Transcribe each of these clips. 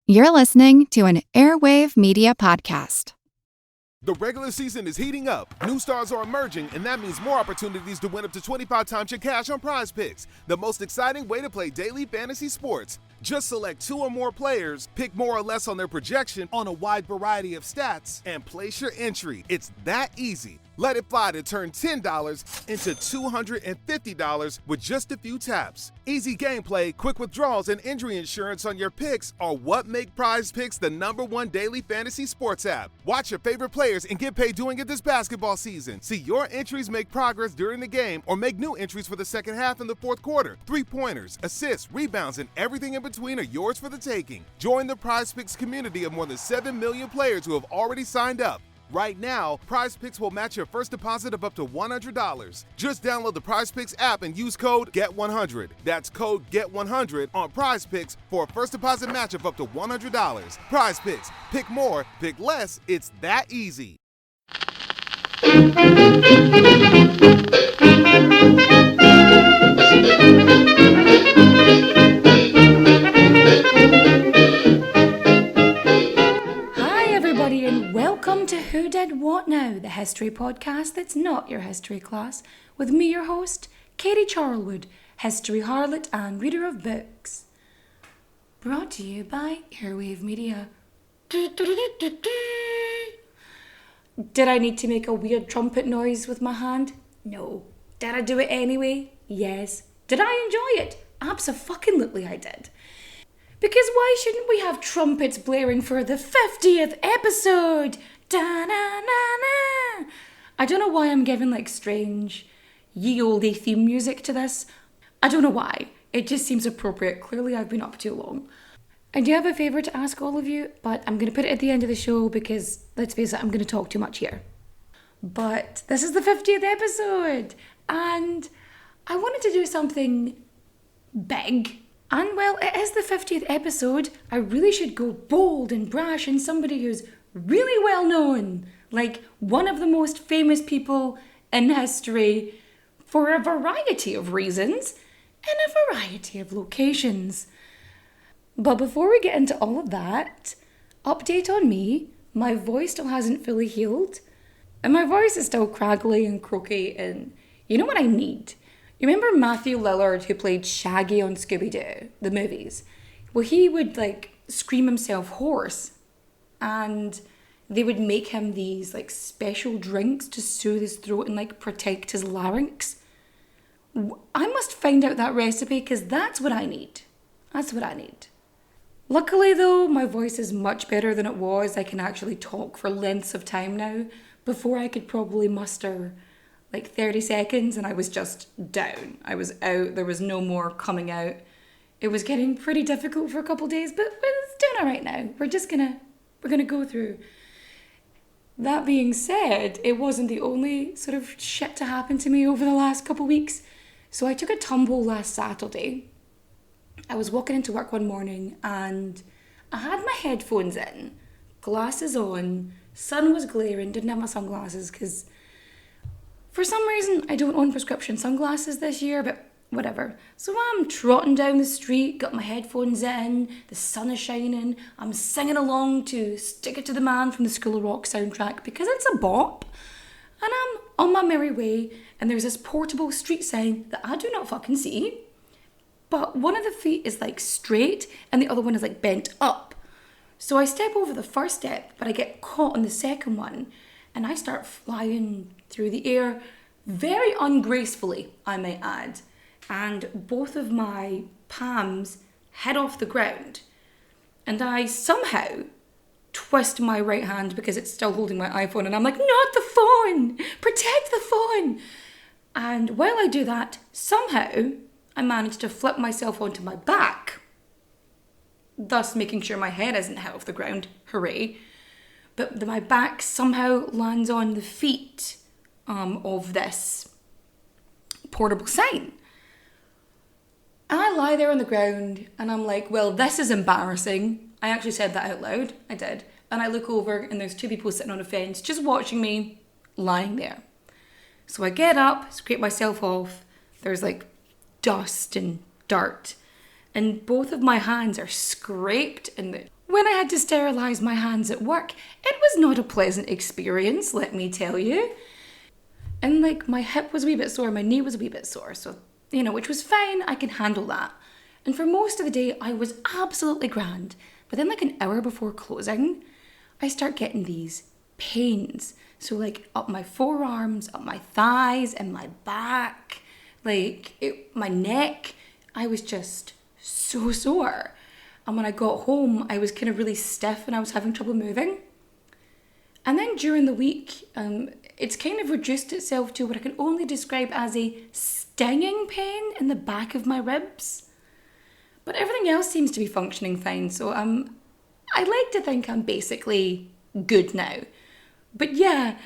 You're listening to an Airwave Media Podcast. The regular season is heating up. New stars are emerging, and that means more opportunities to win up to 25 times your cash on Prize Picks, the most exciting way to play daily fantasy sports. Just select 2 or more players, pick more or less on their projection on a wide variety of stats, and place your entry. It's that easy. Let it fly to turn $10 into $250 with just a few taps. Easy gameplay, quick withdrawals, and injury insurance on your picks are what make Prize Picks the #1 daily fantasy sports app. Watch your favorite players and get paid doing it this basketball season. See your entries make progress during the game or make new entries for the second half and the fourth quarter. 3-pointers, assists, rebounds, and everything in between are yours for the taking. Join the Prize Picks community of more than 7 million players who have already signed up. Right now, Prize Picks will match your first deposit of up to $100. Just download the Prize Picks app and use code GET100. That's code GET100 on Prize Picks for a first deposit match of up to $100. Prize Picks. Pick more, pick less. It's that easy. And welcome to Who Did What Now, the history podcast that's not your history class, with me, your host, Katie Charlwood, history harlot and reader of books. Brought to you by Airwave Media. Did I need to make a weird trumpet noise with my hand? No. Did I do it anyway? Yes. Did I enjoy it? Abso-fucking-lutely I did. Because why shouldn't we have trumpets blaring for the 50th episode? Da-na-na-na. I don't know why I'm giving strange ye olde theme music to this. I don't know why. It just seems appropriate. Clearly I've been up too long. I do have a favour to ask all of you, but I'm going to put it at the end of the show because, let's face it, I'm going to talk too much here. But this is the 50th episode, and I wanted to do something big. And well, it is the 50th episode. I really should go bold and brash and somebody who's really well known, like one of the most famous people in history for a variety of reasons in a variety of locations. But before we get into all of that, update on me. My voice still hasn't fully healed, and my voice is still craggly and croaky, and you know what I need? You remember Matthew Lillard, who played Shaggy on Scooby-Doo, the movies? Well, he would scream himself hoarse, and they would make him these special drinks to soothe his throat and protect his larynx. I must find out that recipe because that's what I need. That's what I need. Luckily though, my voice is much better than it was. I can actually talk for lengths of time now. Before I could probably muster 30 seconds and I was just down. I was out. There was no more coming out. It was getting pretty difficult for a couple days, but it's doing all right now. We're gonna go through. That being said, it wasn't the only sort of shit to happen to me over the last couple weeks. So I took a tumble last Saturday. I was walking into work one morning and I had my headphones in, glasses on, sun was glaring, didn't have my sunglasses because for some reason, I don't own prescription sunglasses this year, but whatever. So I'm trotting down the street, got my headphones in, the sun is shining, I'm singing along to Stick It to the Man from the School of Rock soundtrack because it's a bop. And I'm on my merry way, and there's this portable street sign that I do not fucking see. But one of the feet is straight, and the other one is bent up. So I step over the first step, but I get caught on the second one, and I start flying through the air very ungracefully, I might add. And both of my palms head off the ground. And I somehow twist my right hand because it's still holding my iPhone. And I'm like, not the phone! Protect the phone! And while I do that, somehow I manage to flip myself onto my back, thus making sure my head isn't hit off the ground. Hooray. But my back somehow lands on the feet of this portable sign. And I lie there on the ground and I'm like, well, this is embarrassing. I actually said that out loud. I did. And I look over and there's 2 people sitting on a fence just watching me lying there. So I get up, scrape myself off. There's dust and dirt. and both of my hands are scraped. And when I had to sterilise my hands at work, it was not a pleasant experience, let me tell you. And like, my hip was a wee bit sore, my knee was a wee bit sore, so, which was fine, I can handle that. And for most of the day, I was absolutely grand. But then like an hour before closing, I start getting these pains. So like up my forearms, up my thighs, and my back, my neck. I was just so sore. And when I got home, I was kind of really stiff and I was having trouble moving. And then during the week, it's kind of reduced itself to what I can only describe as a stinging pain in the back of my ribs. But everything else seems to be functioning fine, so I like to think I'm basically good now. But yeah,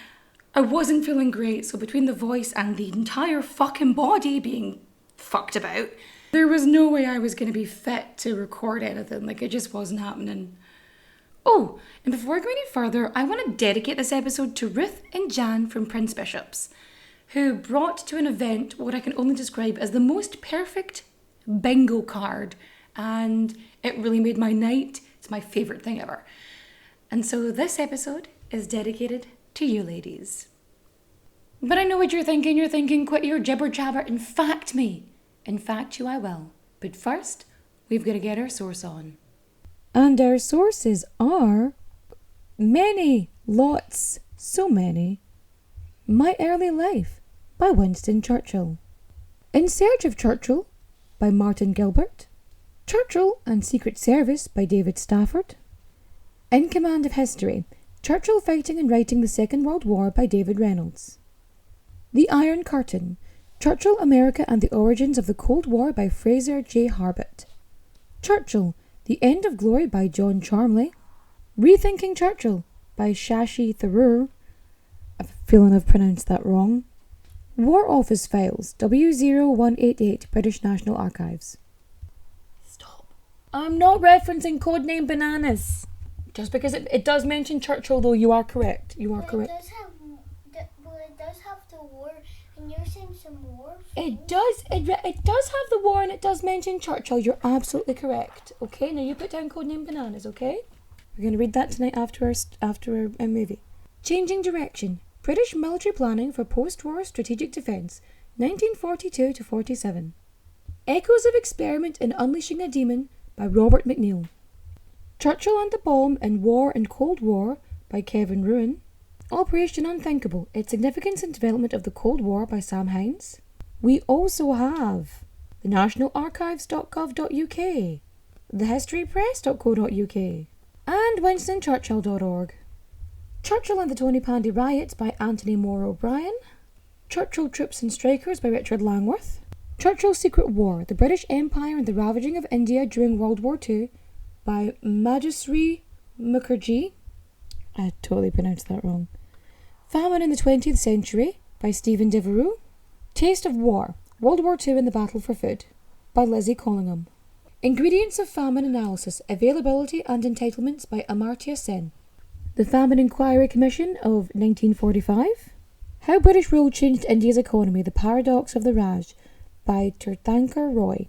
I wasn't feeling great, so between the voice and the entire fucking body being fucked about, there was no way I was going to be fit to record anything. Like, it just wasn't happening. Oh, and before I go any further, I want to dedicate this episode to Ruth and Jan from Prince Bishops, who brought to an event what I can only describe as the most perfect bingo card, and it really made my night. It's my favourite thing ever. And so this episode is dedicated to you ladies. But I know what you're thinking. You're thinking, quit your jibber jabber and fact me. In fact you I will. But first, we've got to get our source on. And our sources are many, lots, so many. My Early Life by Winston Churchill. In Search of Churchill by Martin Gilbert. Churchill and Secret Service by David Stafford. In Command of History, Churchill Fighting and Writing the Second World War by David Reynolds. The Iron Curtain, Churchill, America and the Origins of the Cold War by Fraser J. Harbut. Churchill, The End of Glory by John Charmley. Rethinking Churchill by Shashi Tharoor. I have a feeling I've pronounced that wrong. War Office Files, W0188, British National Archives. Stop. I'm not referencing Codename Bananas. Just because it does mention Churchill, though, you are correct. You are correct. It does have the war, and you're saying some war. It does have the war, and it does mention Churchill. You're absolutely correct. Okay, now you put down Codename Bananas. Okay, we're going to read that tonight after our movie. Changing Direction: British Military Planning for Post-War Strategic Defence, 1942 to 47. Echoes of Experiment in Unleashing a Demon by Robert McNeill. Churchill and the Bomb in War and Cold War by Kevin Ruin. Operation Unthinkable, Its Significance and Development of the Cold War by Sam Hines. We also have the nationalarchives.gov.uk, thehistorypress.co.uk, and winstonchurchill.org. Churchill and the Tony Pandy Riots by Anthony Moore O'Brien. Churchill Troops and Strikers by Richard Langworth. Churchill's Secret War, The British Empire and the Ravaging of India During World War II by Majeshri Mukherjee. I totally pronounced that wrong. Famine in the 20th Century by Stephen Devereux. Taste of War, World War II and the Battle for Food by Lizzie Collingham. Ingredients of Famine Analysis, Availability and Entitlements by Amartya Sen. The Famine Inquiry Commission of 1945. How British Rule Changed India's Economy, The Paradox of the Raj by Tirthankar Roy.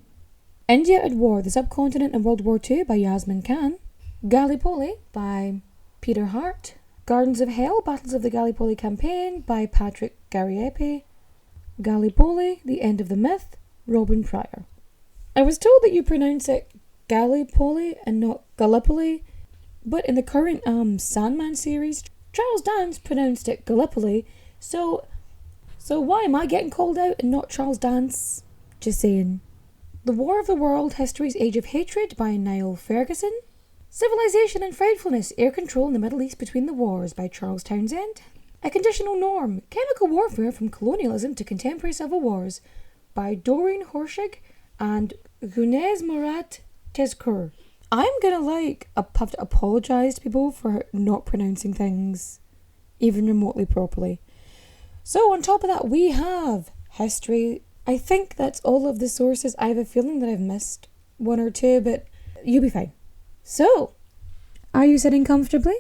India at War, The Subcontinent in World War II by Yasmin Khan. Gallipoli by Peter Hart. Gardens of Hell, Battles of the Gallipoli Campaign by Patrick Gariepi. Gallipoli, The End of the Myth, Robin Pryor. I was told that you pronounce it Gallipoli and not Gallipoli, but in the current Sandman series, Charles Dance pronounced it Gallipoli, so why am I getting called out and not Charles Dance? Just saying. The War of the World, History's Age of Hatred by Niall Ferguson. Civilization and Frightfulness, Air Control in the Middle East Between the Wars by Charles Townsend. A Conditional Norm, Chemical Warfare from Colonialism to Contemporary Civil Wars by Doreen Horshig and Gunez Murat Tezkur. I'm gonna have to apologise to people for not pronouncing things even remotely properly. So on top of that, we have history. I think that's all of the sources. I have a feeling that I've missed one or two, but you'll be fine. So, are you sitting comfortably?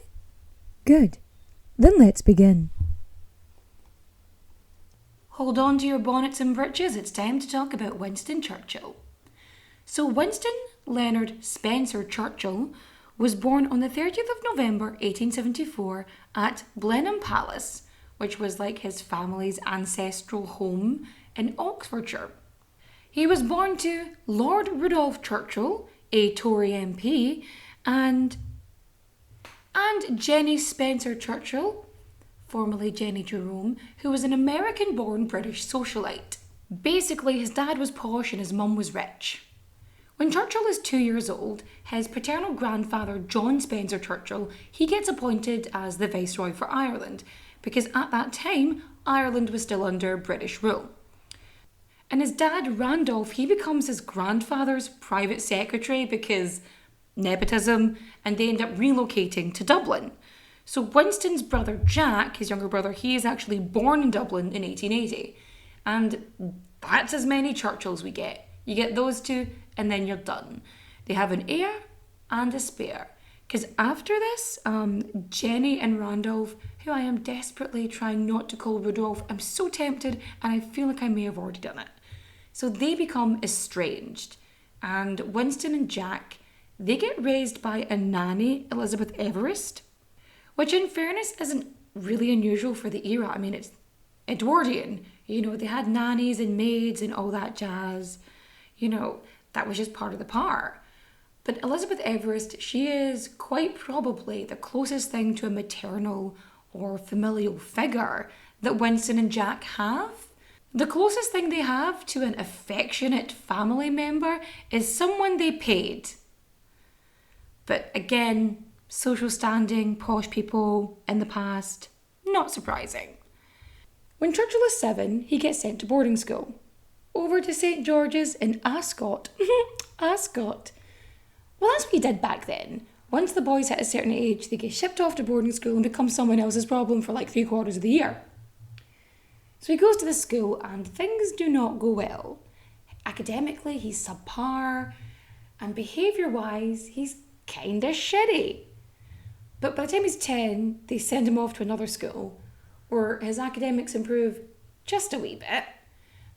Good. Then let's begin. Hold on to your bonnets and breeches, it's time to talk about Winston Churchill. So Winston Leonard Spencer Churchill was born on the 30th of November 1874 at Blenheim Palace, which was like his family's ancestral home in Oxfordshire. He was born to Lord Rudolph Churchill, a Tory MP, and Jenny Spencer Churchill, formerly Jenny Jerome, who was an American-born British socialite. Basically, his dad was posh and his mum was rich. When Churchill is 2 years old, his paternal grandfather, John Spencer Churchill, he gets appointed as the Viceroy for Ireland, because at that time, Ireland was still under British rule. And his dad, Randolph, he becomes his grandfather's private secretary because nepotism, and they end up relocating to Dublin. So Winston's brother Jack, his younger brother, he is actually born in Dublin in 1880. And that's as many Churchills we get. You get those two, and then you're done. They have an heir and a spare. Because after this, Jenny and Randolph, who I am desperately trying not to call Rudolph, I'm so tempted, and I feel like I may have already done it. So they become estranged. And Winston and Jack, they get raised by a nanny, Elizabeth Everest, which in fairness isn't really unusual for the era. I mean, it's Edwardian. You know, they had nannies and maids and all that jazz. You know, that was just part of the part. But Elizabeth Everest, she is quite probably the closest thing to a maternal or familial figure that Winston and Jack have. The closest thing they have to an affectionate family member is someone they paid. But again, social standing, posh people in the past, not surprising. When Churchill is 7, he gets sent to boarding school. Over to St. George's in Ascot. Ascot. Well, that's what you did back then. Once the boys hit a certain age, they get shipped off to boarding school and become someone else's problem for like 3/4 of the year. So he goes to the school and things do not go well. Academically, he's subpar, and behaviour-wise, he's kinda shitty. But by the time he's 10, they send him off to another school, where his academics improve just a wee bit.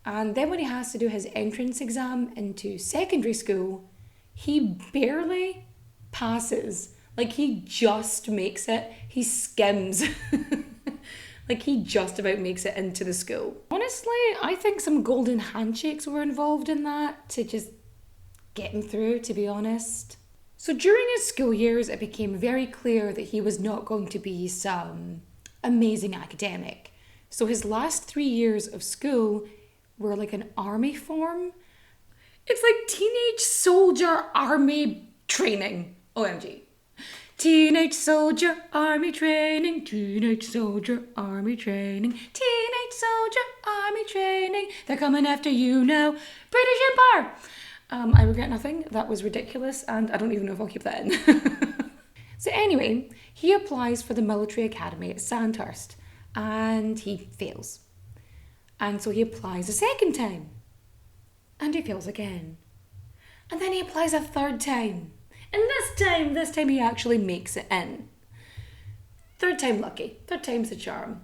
And then when he has to do his entrance exam into secondary school, he barely passes. Like, he just makes it. He skims. Like, he just about makes it into the school. Honestly, I think some golden handshakes were involved in that to just get him through, to be honest. So during his school years, it became very clear that he was not going to be some amazing academic. So his last 3 years of school were like an army form. It's like teenage soldier army training. OMG. Teenage soldier army training, teenage soldier army training, teenage soldier army training. They're coming after you now. British Empire. I regret nothing. That was ridiculous, and I don't even know if I'll keep that in. So anyway, he applies for the military academy at Sandhurst, and he fails. And so he applies a second time, and he fails again. And then he applies a third time. And this time he actually makes it in. Third time lucky. Third time's the charm.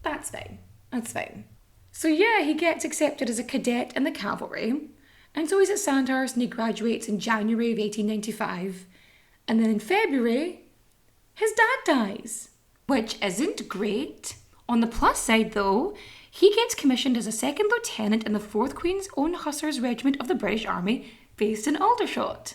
That's fine. That's fine. So yeah, he gets accepted as a cadet in the cavalry. And so he's at Sandhurst and he graduates in January of 1895. And then in February, his dad dies. Which isn't great. On the plus side though, he gets commissioned as a second lieutenant in the 4th Queen's Own Hussars Regiment of the British Army based in Aldershot.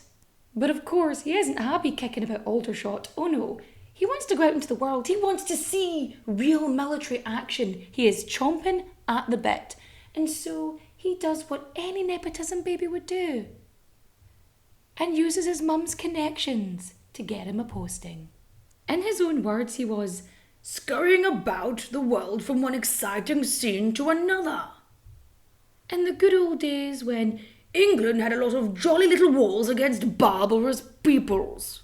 But of course, he isn't happy kicking about Aldershot. Oh no, he wants to go out into the world. He wants to see real military action. He is chomping at the bit. And so he does what any nepotism baby would do. And uses his mum's connections to get him a posting. In his own words, he was scurrying about the world from one exciting scene to another. In the good old days when England had a lot of jolly little wars against barbarous peoples.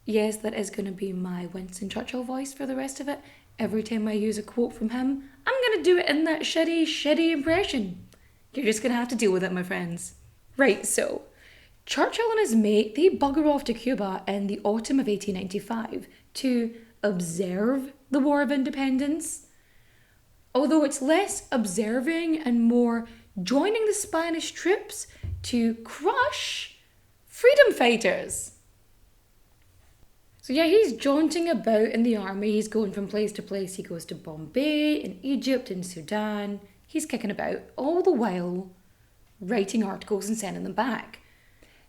Yes, that is going to be my Winston Churchill voice for the rest of it. Every time I use a quote from him, I'm going to do it in that shitty impression. You're just going to have to deal with it, my friends. Right, so Churchill and his mate, they bugger off to Cuba in the autumn of 1895 to observe the War of Independence. Although it's less observing and more joining the Spanish troops to crush freedom fighters. So yeah, he's jaunting about in the army. He's going from place to place. He goes to Bombay, in Egypt, in Sudan. He's kicking about, all the while writing articles and sending them back.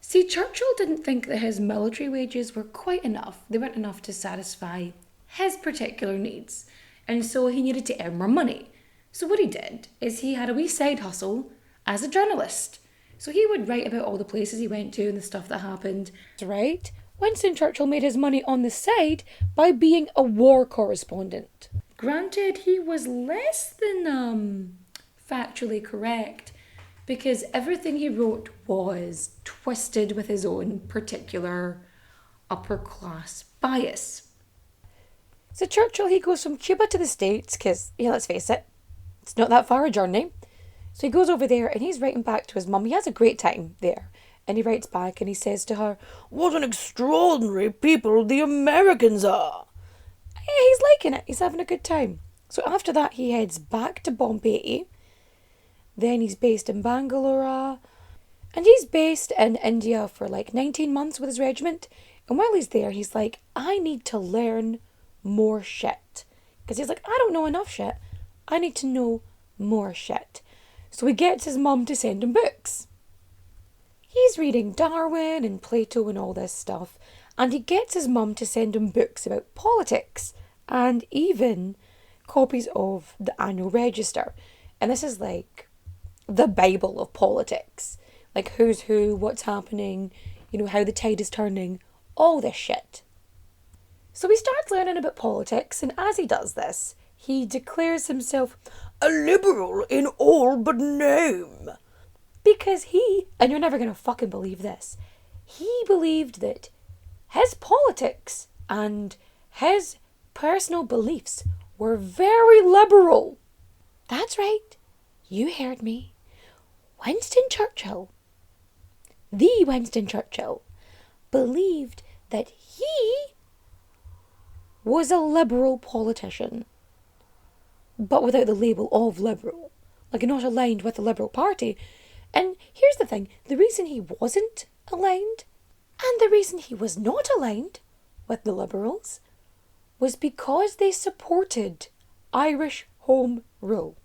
See, Churchill didn't think that his military wages were quite enough. They weren't enough to satisfy his particular needs. And so he needed to earn more money. So what he did is he had a wee side hustle as a journalist. So he would write about all the places he went to and the stuff that happened. Right? Winston Churchill made his money on the side by being a war correspondent. Granted, he was less than factually correct, because everything he wrote was twisted with his own particular upper class bias. So Churchill, he goes from Cuba to the States, because, yeah, let's face it, it's not that far a journey. So he goes over there and he's writing back to his mum. He has a great time there. And he writes back and he says to her, "What an extraordinary people the Americans are." Yeah, he's liking it. He's having a good time. So after that, he heads back to Bombay. Then he's based in Bangalore. And he's based in India for like 19 months with his regiment. And while he's there, he's like, I need to learn more shit. Because he's like, I don't know enough shit. I need to know more shit. So he gets his mum to send him books. He's reading Darwin and Plato and all this stuff. And he gets his mum to send him books about politics. And even copies of the Annual Register. And this is like the Bible of politics. Like who's who, what's happening, you know, how the tide is turning, all this shit. So he starts learning about politics, and as he does this, he declares himself a liberal in all but name. Because he, and you're never going to fucking believe this, he believed that his politics and his personal beliefs were very liberal. That's right, you heard me. Winston Churchill, the Winston Churchill, believed that he was a liberal politician, but without the label of liberal, like not aligned with the Liberal Party. And here's the thing, the reason he wasn't aligned, and the reason he was not aligned with the Liberals, was because they supported Irish Home Rule.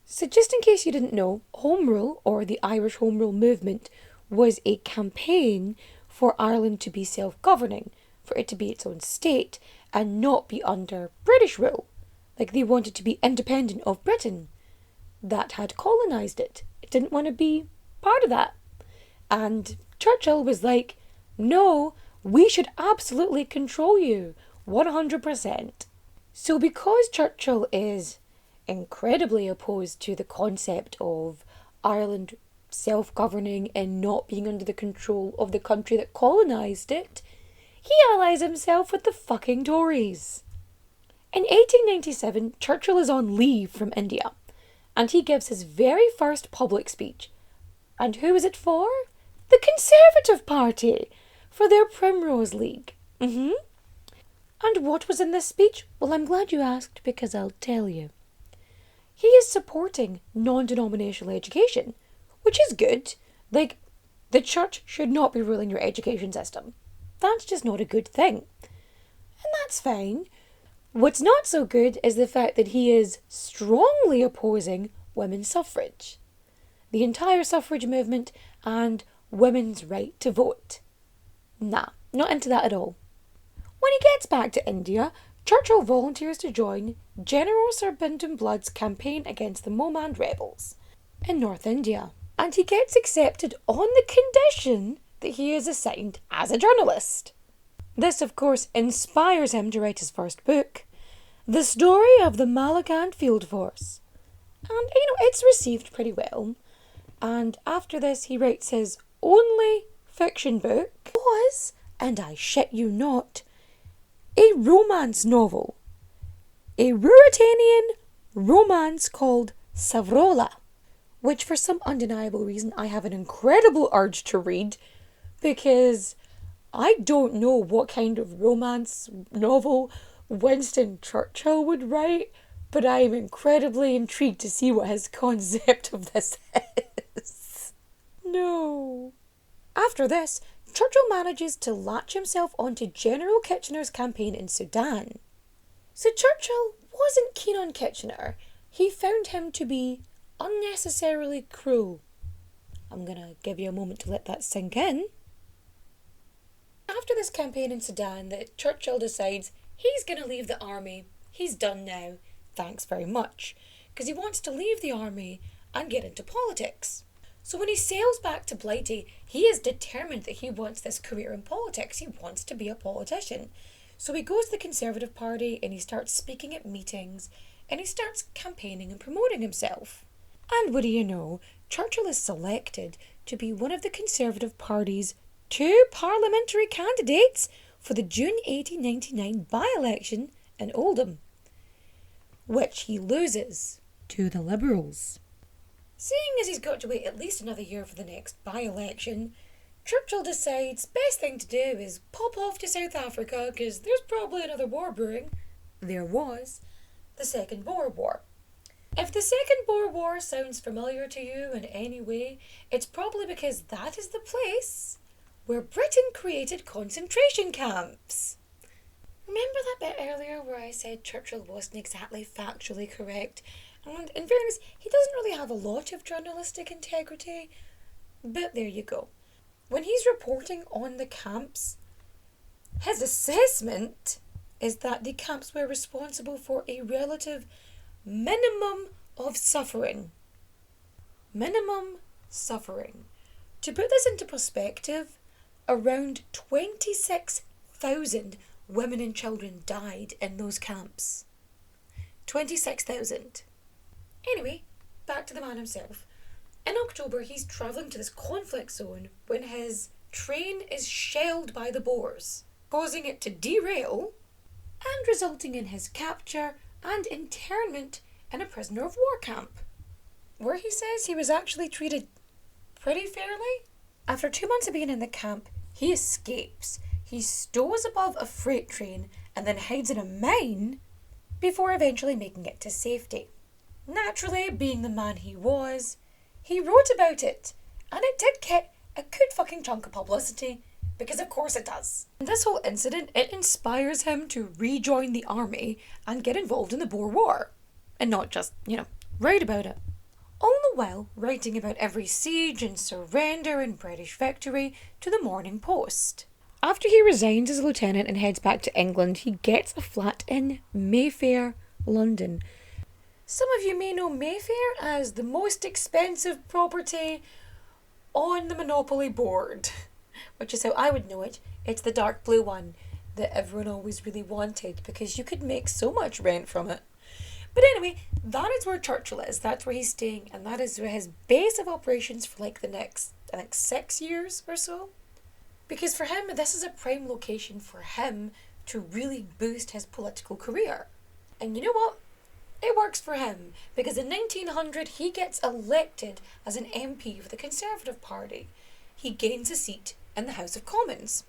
So just in case you didn't know, Home Rule, or the Irish Home Rule movement, was a campaign for Ireland to be self-governing, for it to be its own state, and not be under British rule. Like they wanted to be independent of Britain that had colonised it. It didn't want to be part of that. And Churchill was like, no, we should absolutely control you, 100%. So because Churchill is incredibly opposed to the concept of Ireland self-governing and not being under the control of the country that colonised it, he allies himself with the fucking Tories. In 1897, Churchill is on leave from India, and he gives his very first public speech. And who is it for? The Conservative Party, for their Primrose League. And what was in this speech? Well, I'm glad you asked, because I'll tell you. He is supporting non-denominational education, which is good. Like, the church should not be ruling your education system. That's just not a good thing. And that's fine. What's not so good is the fact that he is strongly opposing women's suffrage, the entire suffrage movement, and women's right to vote. Nah, not into that at all. When he gets back to India, Churchill volunteers to join General Sir Bindon Blood's campaign against the Mohmand rebels in North India. And he gets accepted on the condition that he is assigned as a journalist. This, of course, inspires him to write his first book, The Story of the Malakand Field Force. And, it's received pretty well. And after this, he writes his only fiction book, was, and I shit you not, a romance novel. A Ruritanian romance called Savrola, which for some undeniable reason I have an incredible urge to read, because I don't know what kind of romance novel Winston Churchill would write, but I am incredibly intrigued to see what his concept of this is. No. After this, Churchill manages to latch himself onto General Kitchener's campaign in Sudan. So Churchill wasn't keen on Kitchener. He found him to be unnecessarily cruel. I'm going to give you a moment to let that sink in. After this campaign in Sudan, that Churchill decides he's going to leave the army. He's done now. Thanks very much. Because he wants to leave the army and get into politics. So when he sails back to Blighty, he is determined that he wants this career in politics. He wants to be a politician. So he goes to the Conservative Party and he starts speaking at meetings and he starts campaigning and promoting himself. And what do you know? Churchill is selected to be one of the Conservative Party's 2 parliamentary candidates for the June 1899 by-election in Oldham, which he loses to the Liberals. Seeing as he's got to wait at least another year for the next by-election, Churchill decides best thing to do is pop off to South Africa because there's probably another war brewing. There was. The Second Boer War. If the Second Boer War sounds familiar to you in any way, it's probably because that is the place where Britain created concentration camps. Remember that bit earlier where I said Churchill wasn't exactly factually correct? And in fairness, he doesn't really have a lot of journalistic integrity. But there you go. When he's reporting on the camps, his assessment is that the camps were responsible for a relative minimum of suffering. Minimum suffering. To put this into perspective, around 26,000 women and children died in those camps. 26,000. Anyway, back to the man himself. In October, he's travelling to this conflict zone when his train is shelled by the Boers, causing it to derail and resulting in his capture and internment in a prisoner of war camp, where he says he was actually treated pretty fairly. After 2 months of being in the camp, he escapes. He stows above a freight train and then hides in a mine before eventually making it to safety. Naturally, being the man he was, he wrote about it, and it did get a good fucking chunk of publicity, because of course it does. And this whole incident, it inspires him to rejoin the army and get involved in the Boer War, and not just, write about it. All the while writing about every siege and surrender and British victory to the Morning Post. After he resigns as a lieutenant and heads back to England, he gets a flat in Mayfair, London. Some of you may know Mayfair as the most expensive property on the Monopoly board, which is how I would know it. It's the dark blue one that everyone always really wanted because you could make so much rent from it. But anyway, that is where Churchill is. That's where he's staying, and that is his base of operations for the next, 6 years or so. Because for him, this is a prime location for him to really boost his political career. And you know what? It works for him, because in 1900 he gets elected as an MP for the Conservative Party. He gains a seat in the House of Commons.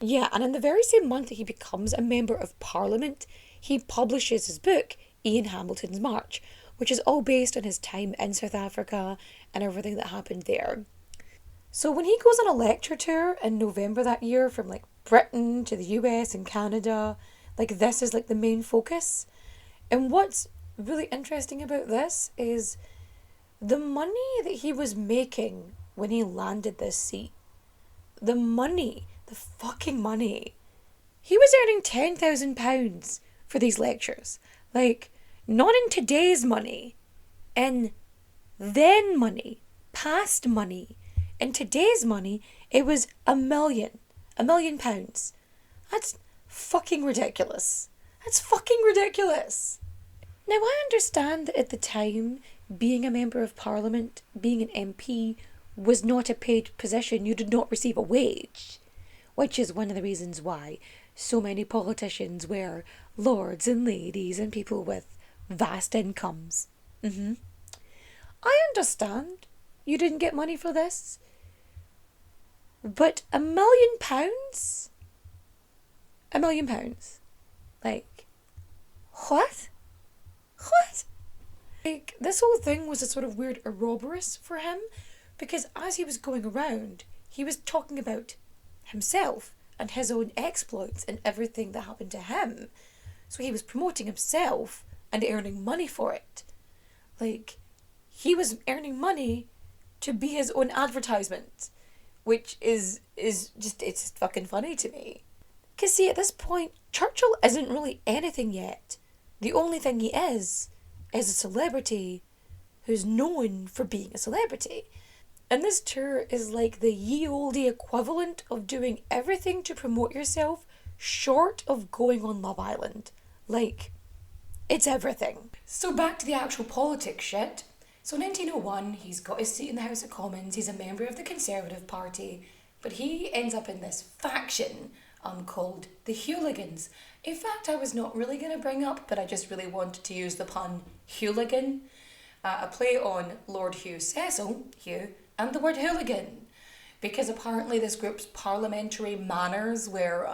Yeah, and in the very same month that he becomes a Member of Parliament, he publishes his book, Ian Hamilton's March, which is all based on his time in South Africa and everything that happened there. So when he goes on a lecture tour in November that year from Britain to the US and Canada, this is the main focus. And what's really interesting about this is the money that he was making when he landed this seat. The money, the fucking money. He was earning £10,000 for these lectures. Not in today's money, in then money, past money. In today's money, it was £1 million. £1 million. That's fucking ridiculous. That's fucking ridiculous. Now, I understand that at the time, being a Member of Parliament, being an MP, was not a paid position. You did not receive a wage, which is one of the reasons why so many politicians were lords and ladies and people with vast incomes. I understand you didn't get money for this, but £1 million? £1 million? What? What? This whole thing was a sort of weird Ouroboros for him, because as he was going around, He was talking about himself and his own exploits and everything that happened to him. So he was promoting himself and earning money for it. Like, he was earning money to be his own advertisement, which is just, it's fucking funny to me. Because see, at this point, Churchill isn't really anything yet. The only thing he is a celebrity who's known for being a celebrity. And this tour is like the ye olde equivalent of doing everything to promote yourself short of going on Love Island. Like, it's everything. So back to the actual politics shit. So in 1901, he's got his seat in the House of Commons, he's a member of the Conservative Party, but he ends up in this faction called the Hooligans. In fact, I was not really going to bring up, but I just really wanted to use the pun hooligan, a play on Lord Hugh Cecil, Hugh, and the word hooligan, because apparently this group's parliamentary manners were,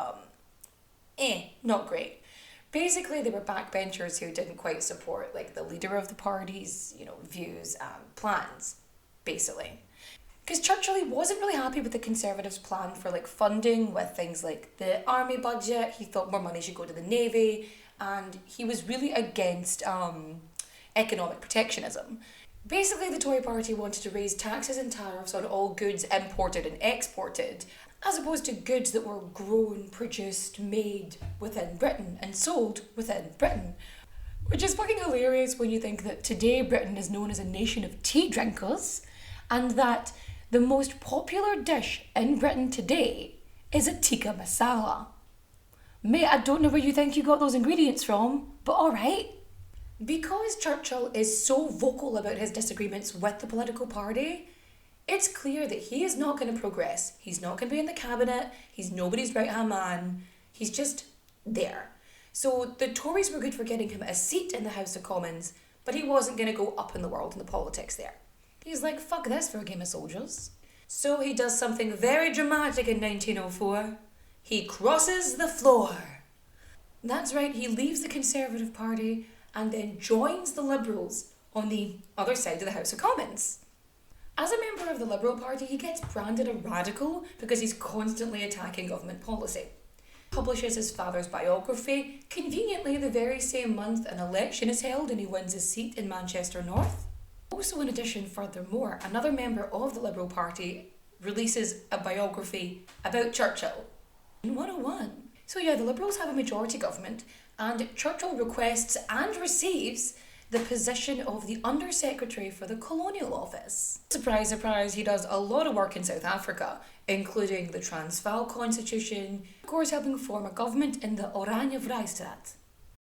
not great. Basically, they were backbenchers who didn't quite support, like, the leader of the party's, views and plans, basically. Because Churchill, he wasn't really happy with the Conservatives' plan for, like, funding with things like the army budget. He thought more money should go to the navy, and he was really against economic protectionism. Basically, the Tory party wanted to raise taxes and tariffs on all goods imported and exported, as opposed to goods that were grown, produced, made within Britain and sold within Britain. Which is fucking hilarious when you think that today Britain is known as a nation of tea drinkers, and that the most popular dish in Britain today is a tikka masala. Mate, I don't know where you think you got those ingredients from, but alright. Because Churchill is so vocal about his disagreements with the political party, it's clear that he is not going to progress. He's not going to be in the cabinet. He's nobody's right-hand man. He's just there. So the Tories were good for getting him a seat in the House of Commons, but he wasn't going to go up in the world in the politics there. He's like, fuck this for a game of soldiers. So he does something very dramatic in 1904. He crosses the floor. That's right, he leaves the Conservative Party and then joins the Liberals on the other side of the House of Commons. As a member of the Liberal Party, he gets branded a radical because he's constantly attacking government policy. He publishes his father's biography, conveniently the very same month an election is held and he wins his seat in Manchester North. Also, in addition, furthermore, another member of the Liberal Party releases a biography about Churchill in 101. So yeah, the Liberals have a majority government, and Churchill requests and receives the position of the Under-Secretary for the Colonial Office. Surprise, surprise, he does a lot of work in South Africa, including the Transvaal Constitution, of course helping form a government in the Oranje Vrystaat.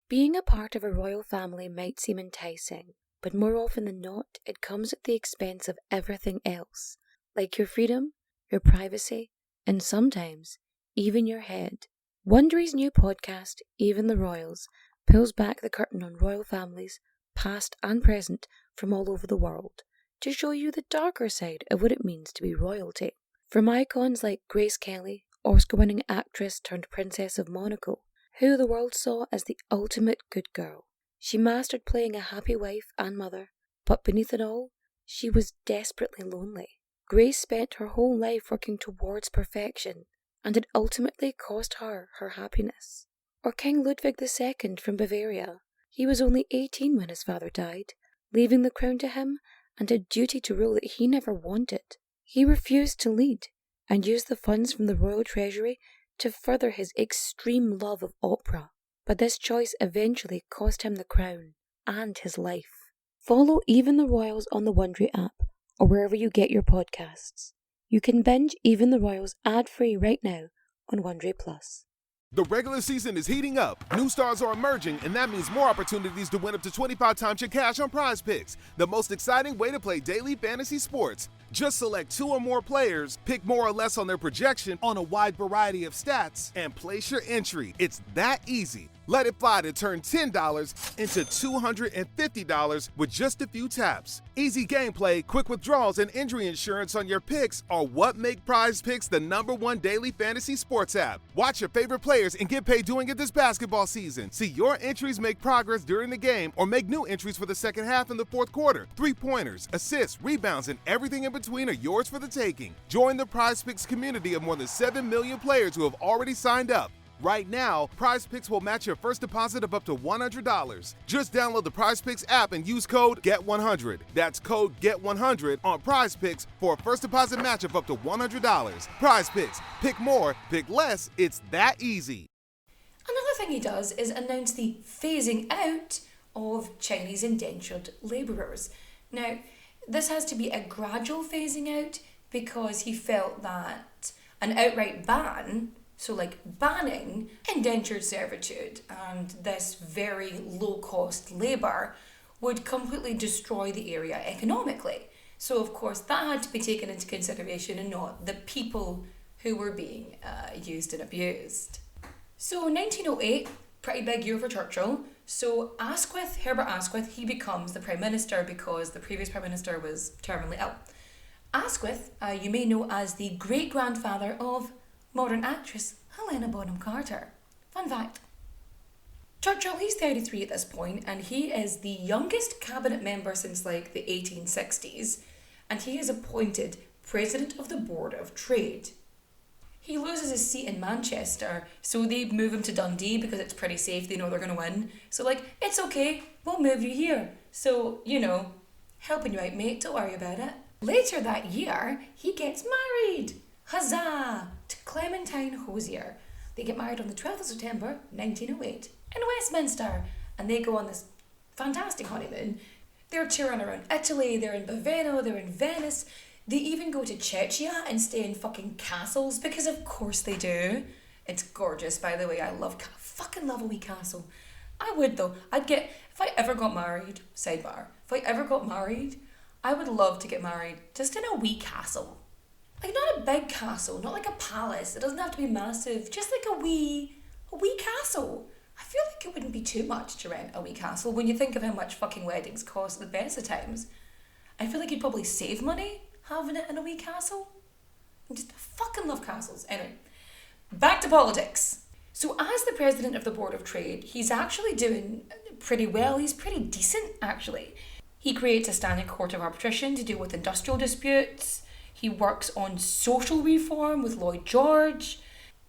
Being a part of a royal family might seem enticing, but more often than not, it comes at the expense of everything else, like your freedom, your privacy, and sometimes even your head. Wondery's new podcast, Even the Royals, pulls back the curtain on royal families, past and present, from all over the world, to show you the darker side of what it means to be royalty. From icons like Grace Kelly, Oscar-winning actress turned Princess of Monaco, who the world saw as the ultimate good girl. She mastered playing a happy wife and mother, but beneath it all, she was desperately lonely. Grace spent her whole life working towards perfection, and it ultimately cost her her happiness. Or King Ludwig II from Bavaria. He was only 18 when his father died, leaving the crown to him and a duty to rule that he never wanted. He refused to lead, and used the funds from the royal treasury to further his extreme love of opera. But this choice eventually cost him the crown and his life. Follow Even the Royals on the Wondery app or wherever you get your podcasts. You can binge Even the Royals ad-free right now on Wondery Plus. The regular season is heating up. New stars are emerging, and that means more opportunities to win up to 25 times your cash on Prize Picks, the most exciting way to play daily fantasy sports. Just select 2 or more players, pick more or less on their projection on a wide variety of stats, and place your entry. It's that easy. Let it fly to turn $10 into $250 with just a few taps. Easy gameplay, quick withdrawals, and injury insurance on your picks are what make Prize Picks the #1 daily fantasy sports app. Watch your favorite players players and get paid doing it this basketball season. See your entries make progress during the game or make new entries for the second half and the fourth quarter. 3-pointers, assists, rebounds, and everything in between are yours for the taking. Join the PrizePicks community of more than 7 million players who have already signed up. Right now, PrizePicks will match your first deposit of up to $100. Just download the PrizePicks app and use code GET100. That's code GET100 on PrizePicks for a first deposit match of up to $100. PrizePicks. Pick more, pick less. It's that easy. Another thing he does is announce the phasing out of Chinese indentured labourers. Now, this has to be a gradual phasing out because he felt that an outright ban, so like banning indentured servitude and this very low-cost labour, would completely destroy the area economically. So of course that had to be taken into consideration and not the people who were being used and abused. So 1908, pretty big year for Churchill. So Herbert Asquith, he becomes the Prime Minister because the previous Prime Minister was terminally ill. Asquith, you may know as the great-grandfather of modern actress Helena Bonham Carter. Fun fact. Churchill, he's 33 at this point, and he is the youngest cabinet member since like the 1860s, and he is appointed President of the Board of Trade. He loses his seat in Manchester, so they move him to Dundee because it's pretty safe, they know they're going to win. So like, it's okay, we'll move you here. So, helping you out, mate, don't worry about it. Later that year, he gets married. Huzzah! To Clementine Hosier. They get married on the 12th of September 1908 in Westminster, and they go on this fantastic honeymoon. They're touring around Italy, they're in Baveno, they're in Venice. They even go to Czechia and stay in fucking castles, because of course they do. It's gorgeous, by the way. I fucking love a wee castle. I would though. If I ever got married, sidebar, if I ever got married, I would love to get married just in a wee castle. Like, not a big castle, not like a palace. It doesn't have to be massive, just like a wee castle. I feel like it wouldn't be too much to rent a wee castle when you think of how much fucking weddings cost at the best of times. I feel like you'd probably save money having it in a wee castle. I just fucking love castles. Anyway, back to politics. So as the President of the Board of Trade, he's actually doing pretty well. He's pretty decent, actually. He creates a standing court of arbitration to deal with industrial disputes. He works on social reform with Lloyd George.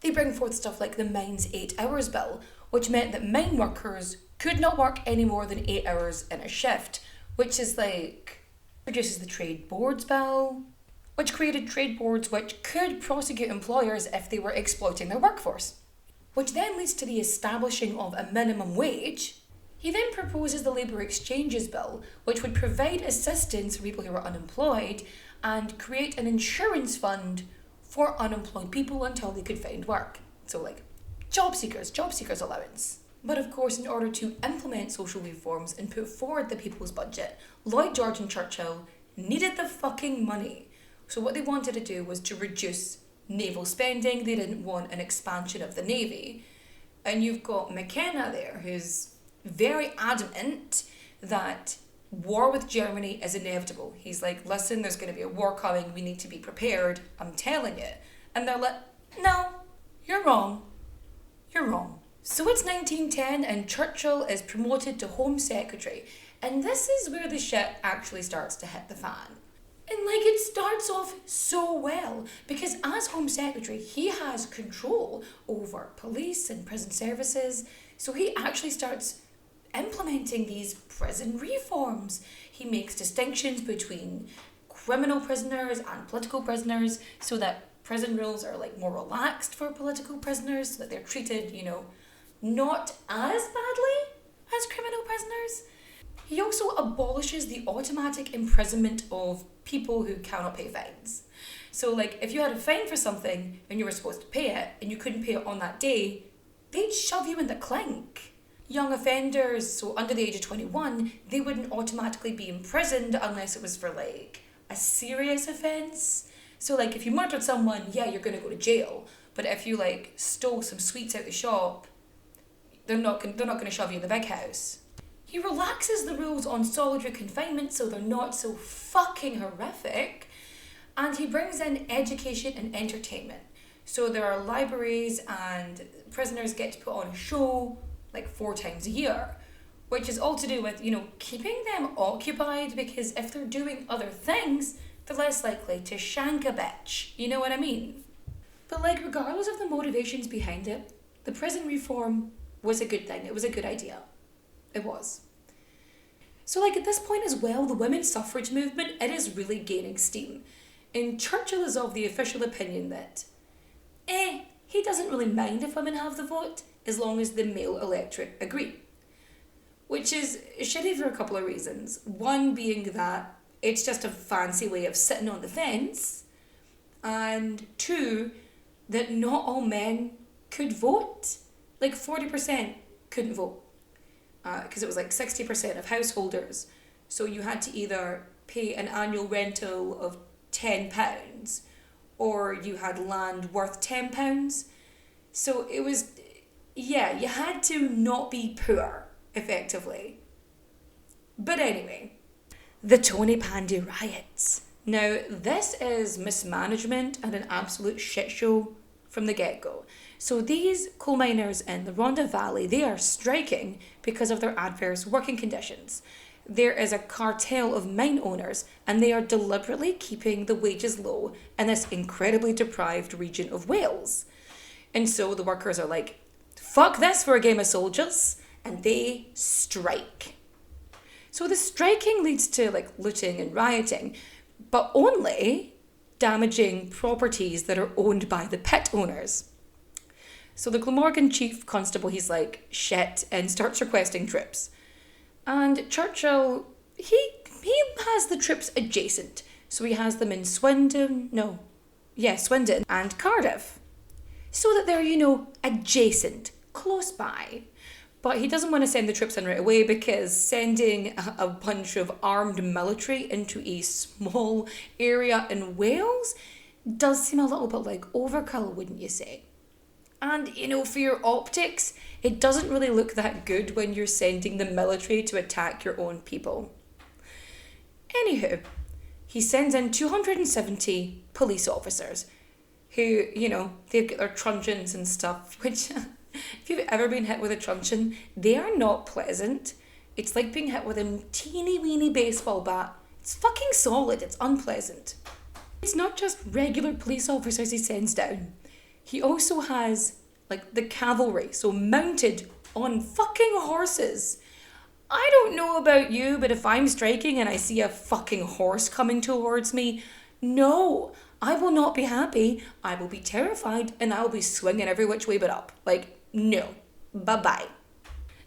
They bring forth stuff like the Mines 8 Hours Bill, which meant that mine workers could not work any more than 8 hours in a shift, which is like, produces the Trade Boards Bill, which created trade boards which could prosecute employers if they were exploiting their workforce, which then leads to the establishing of a minimum wage. He then proposes the Labour Exchanges Bill, which would provide assistance for people who are unemployed and create an insurance fund for unemployed people until they could find work. So like job seekers allowance. But of course, in order to implement social reforms and put forward the people's budget, Lloyd George and Churchill needed the fucking money. So what they wanted to do was to reduce naval spending. They didn't want an expansion of the navy. And you've got McKenna there, who's very adamant that war with Germany is inevitable. He's like, listen, there's going to be a war coming. We need to be prepared. I'm telling you. And they're like, no, you're wrong. You're wrong. So it's 1910 and Churchill is promoted to Home Secretary. And this is where the shit actually starts to hit the fan. And like, it starts off so well because as Home Secretary, he has control over police and prison services. So he actually starts implementing these prison reforms. He makes distinctions between criminal prisoners and political prisoners so that prison rules are like more relaxed for political prisoners, so that they're treated, not as badly as criminal prisoners. He also abolishes the automatic imprisonment of people who cannot pay fines. So like, if you had a fine for something and you were supposed to pay it and you couldn't pay it on that day, they'd shove you in the clink. Young offenders, so under the age of 21, they wouldn't automatically be imprisoned unless it was for like a serious offence. So like, if you murdered someone, yeah, you're going to go to jail. But if you like stole some sweets out the shop, they're not going to shove you in the big house. He relaxes the rules on solitary confinement so they're not so fucking horrific. And he brings in education and entertainment. So there are libraries and prisoners get to put on a show like 4 times a year, which is all to do with, keeping them occupied, because if they're doing other things, they're less likely to shank a bitch. You know what I mean? But like, regardless of the motivations behind it, the prison reform was a good thing. It was a good idea. It was. So like, at this point as well, the women's suffrage movement, it is really gaining steam. And Churchill is of the official opinion that, he doesn't really mind if women have the vote, as long as the male electorate agree. Which is shitty for a couple of reasons. One being that it's just a fancy way of sitting on the fence. And 2, that not all men could vote. Like 40% couldn't vote. Because it was like 60% of householders. So you had to either pay an annual rental of £10 or you had land worth £10. So it was, you had to not be poor, effectively. But anyway, the Tony Pandy riots. Now, this is mismanagement and an absolute shit show from the get-go. So these coal miners in the Rhondda Valley, they are striking because of their adverse working conditions. There is a cartel of mine owners and they are deliberately keeping the wages low in this incredibly deprived region of Wales. And so the workers are like, fuck this for a game of soldiers, and they strike. So the striking leads to like looting and rioting, but only damaging properties that are owned by the pit owners. So the Glamorgan chief constable, he's like, shit, and starts requesting troops. And Churchill, he has the troops adjacent. So he has them in Swindon and Cardiff. So that they're, adjacent, close by. But he doesn't want to send the troops in right away, because sending a bunch of armed military into a small area in Wales does seem a little bit like overkill, wouldn't you say? And, for your optics, it doesn't really look that good when you're sending the military to attack your own people. Anywho, he sends in 270 police officers who, they've got their truncheons and stuff, which, if you've ever been hit with a truncheon, they are not pleasant. It's like being hit with a teeny weeny baseball bat. It's fucking solid, it's unpleasant. It's not just regular police officers he sends down. He also has, the cavalry, so mounted on fucking horses. I don't know about you, but if I'm striking and I see a fucking horse coming towards me, no, I will not be happy. I will be terrified and I will be swinging every which way but up. No. Bye-bye.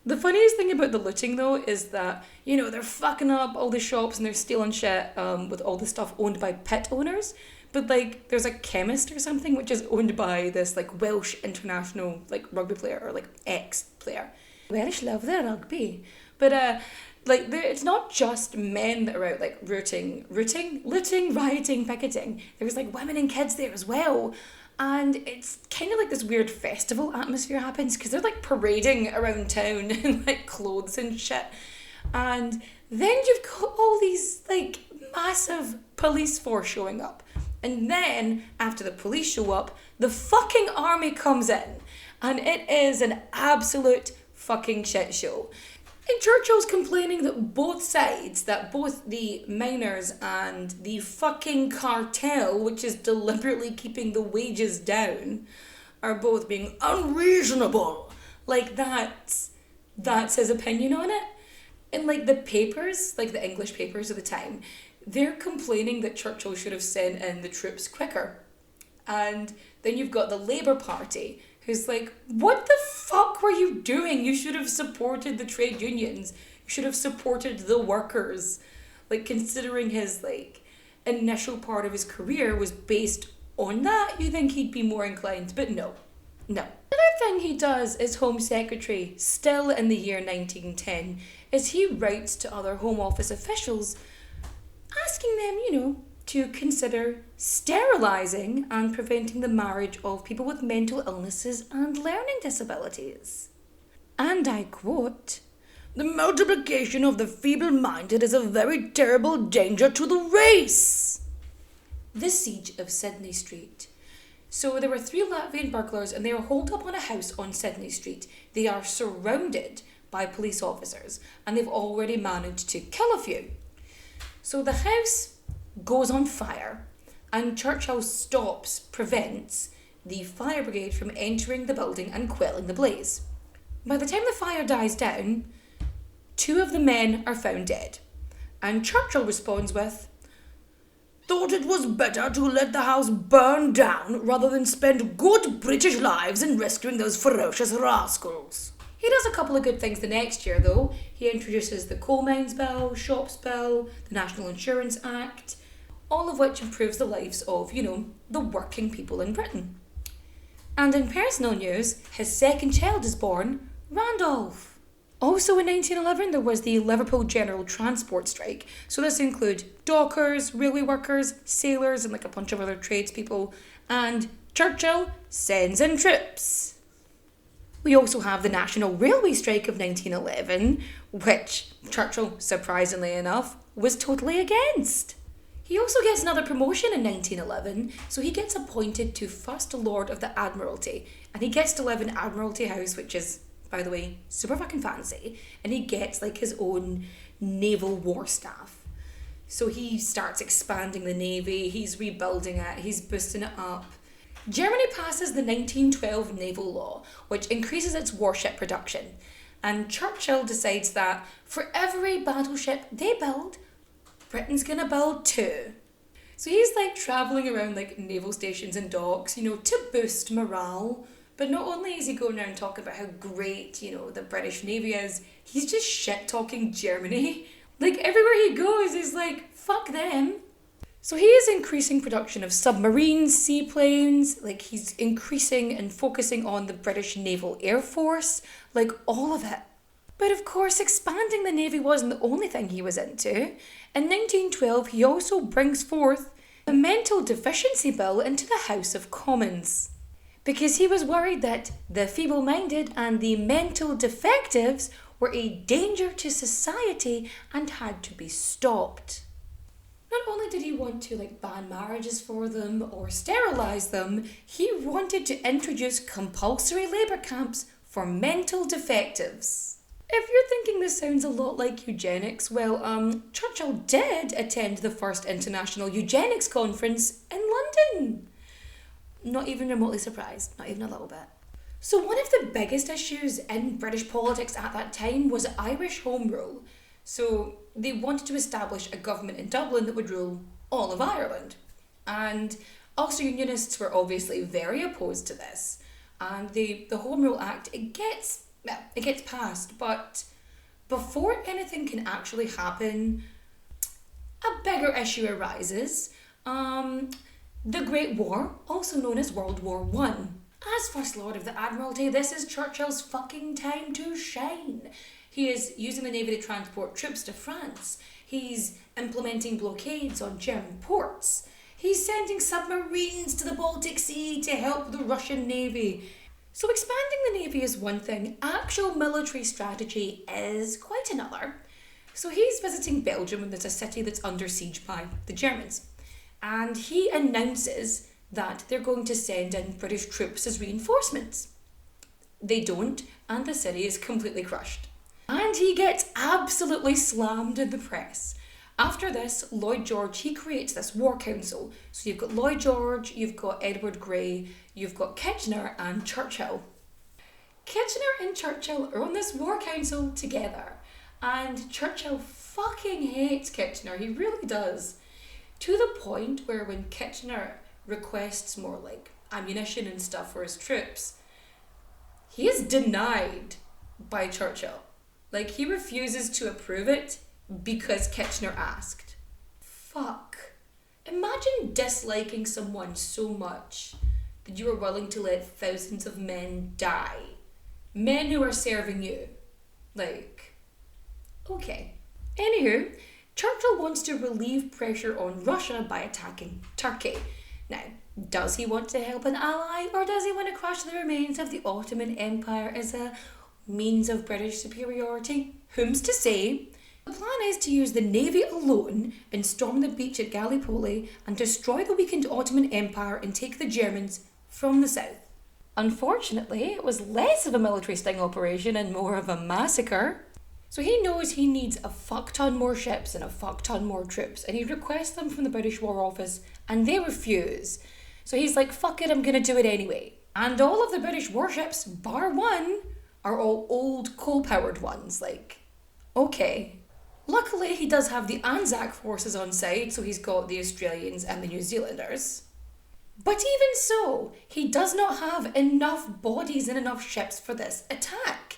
The funniest thing about the looting, though, is that, they're fucking up all the shops and they're stealing shit with all the stuff owned by pit owners. But, there's a chemist or something which is owned by this, Welsh international, rugby player or, ex-player. Welsh love their rugby. But, it's not just men that are out, looting, rioting, picketing. There's, women and kids there as well. And it's kind of this weird festival atmosphere happens, because they're, parading around town in, clothes and shit. And then you've got all these, massive police force showing up. And then, after the police show up, the fucking army comes in. And it is an absolute fucking shit show. And Churchill's complaining that both sides, that both the miners and the fucking cartel, which is deliberately keeping the wages down, are both being unreasonable. That's his opinion on it. And the papers, the English papers of the time, they're complaining that Churchill should have sent in the troops quicker. And then you've got the Labour Party, who's what the fuck were you doing? You should have supported the trade unions. You should have supported the workers. Considering his, initial part of his career was based on that, you think he'd be more inclined, but no. Another thing he does as Home Secretary, still in the year 1910, is he writes to other Home Office officials asking them, to consider sterilising and preventing the marriage of people with mental illnesses and learning disabilities. And I quote, "The multiplication of the feeble-minded is a very terrible danger to the race." The Siege of Sydney Street. So there were 3 Latvian burglars and they were holed up on a house on Sydney Street. They are surrounded by police officers and they've already managed to kill a few. So the house goes on fire and Churchill prevents the fire brigade from entering the building and quelling the blaze. By the time the fire dies down, 2 of the men are found dead. And Churchill responds with, "Thought it was better to let the house burn down rather than spend good British lives in rescuing those ferocious rascals." He does a couple of good things the next year though. He introduces the Coal Mines Bill, Shops Bill, the National Insurance Act, all of which improves the lives of, the working people in Britain. And in personal news, his second child is born, Randolph. Also in 1911, there was the Liverpool General Transport Strike. So this includes dockers, railway workers, sailors, and a bunch of other tradespeople. And Churchill sends in troops. We also have the National Railway Strike of 1911, which Churchill, surprisingly enough, was totally against. He also gets another promotion in 1911, so he gets appointed to First Lord of the Admiralty, and he gets to live in Admiralty House, which is, by the way, super fucking fancy, and he gets his own naval war staff. So he starts expanding the navy, he's rebuilding it, he's boosting it up. Germany passes the 1912 naval law, which increases its warship production, and Churchill decides that for every battleship they build, Britain's gonna build 2. So he's travelling around naval stations and docks, to boost morale. But not only is he going around talking about how great, the British Navy is, he's just shit-talking Germany. Everywhere he goes, he's fuck them. So he is increasing production of submarines, seaplanes, he's increasing and focusing on the British Naval Air Force, all of it. But of course, expanding the Navy wasn't the only thing he was into. In 1912, he also brings forth the Mental Deficiency Bill into the House of Commons, because he was worried that the feeble-minded and the mental defectives were a danger to society and had to be stopped. Not only did he want to ban marriages for them or sterilise them, he wanted to introduce compulsory labour camps for mental defectives. If you're thinking this sounds a lot like eugenics, well, Churchill did attend the first International Eugenics Conference in London. Not even remotely surprised, not even a little bit. So one of the biggest issues in British politics at that time was Irish Home Rule. So they wanted to establish a government in Dublin that would rule all of Ireland. And Ulster-Unionists were obviously very opposed to this. And the Home Rule Act, it gets passed, but before anything can actually happen, a bigger issue arises. The Great War, also known as World War I. As First Lord of the Admiralty, this is Churchill's fucking time to shine. He is using the Navy to transport troops to France. He's implementing blockades on German ports. He's sending submarines to the Baltic Sea to help the Russian Navy. So expanding the Navy is one thing, actual military strategy is quite another. So he's visiting Belgium and there's a city that's under siege by the Germans. And he announces that they're going to send in British troops as reinforcements. They don't, and the city is completely crushed. And he gets absolutely slammed in the press. After this, Lloyd George, he creates this war council. So you've got Lloyd George, you've got Edward Grey, you've got Kitchener and Churchill. Kitchener and Churchill are on this war council together. And Churchill fucking hates Kitchener, he really does. To the point where when Kitchener requests more ammunition and stuff for his troops, he is denied by Churchill. He refuses to approve it because Kitchener asked. Fuck. Imagine disliking someone so much that you are willing to let thousands of men die. Men who are serving you. Okay. Anywho, Churchill wants to relieve pressure on Russia by attacking Turkey. Now, does he want to help an ally, or does he want to crush the remains of the Ottoman Empire as a means of British superiority? Whom's to say? The plan is to use the navy alone and storm the beach at Gallipoli and destroy the weakened Ottoman Empire and take the Germans from the south. Unfortunately, it was less of a military sting operation and more of a massacre. So he knows he needs a fuck ton more ships and a fuck ton more troops, and he requests them from the British War Office, and they refuse. So he's like, fuck it, I'm gonna do it anyway. And all of the British warships, bar one, are all old coal-powered ones, like, okay. Luckily, he does have the Anzac forces on side, so he's got the Australians and the New Zealanders. But even so, he does not have enough bodies and enough ships for this attack.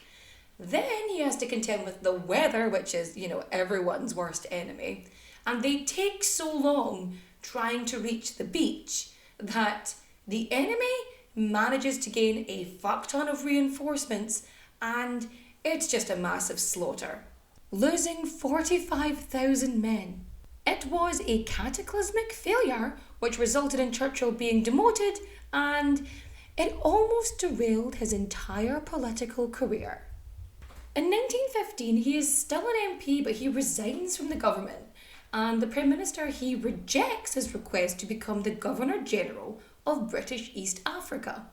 Then he has to contend with the weather, which is, everyone's worst enemy. And they take so long trying to reach the beach that the enemy manages to gain a fuck ton of reinforcements, and it's just a massive slaughter, losing 45,000 men. It was a cataclysmic failure, which resulted in Churchill being demoted, and it almost derailed his entire political career. In 1915, he is still an MP, but he resigns from the government, and the Prime Minister, he rejects his request to become the Governor-General of British East Africa.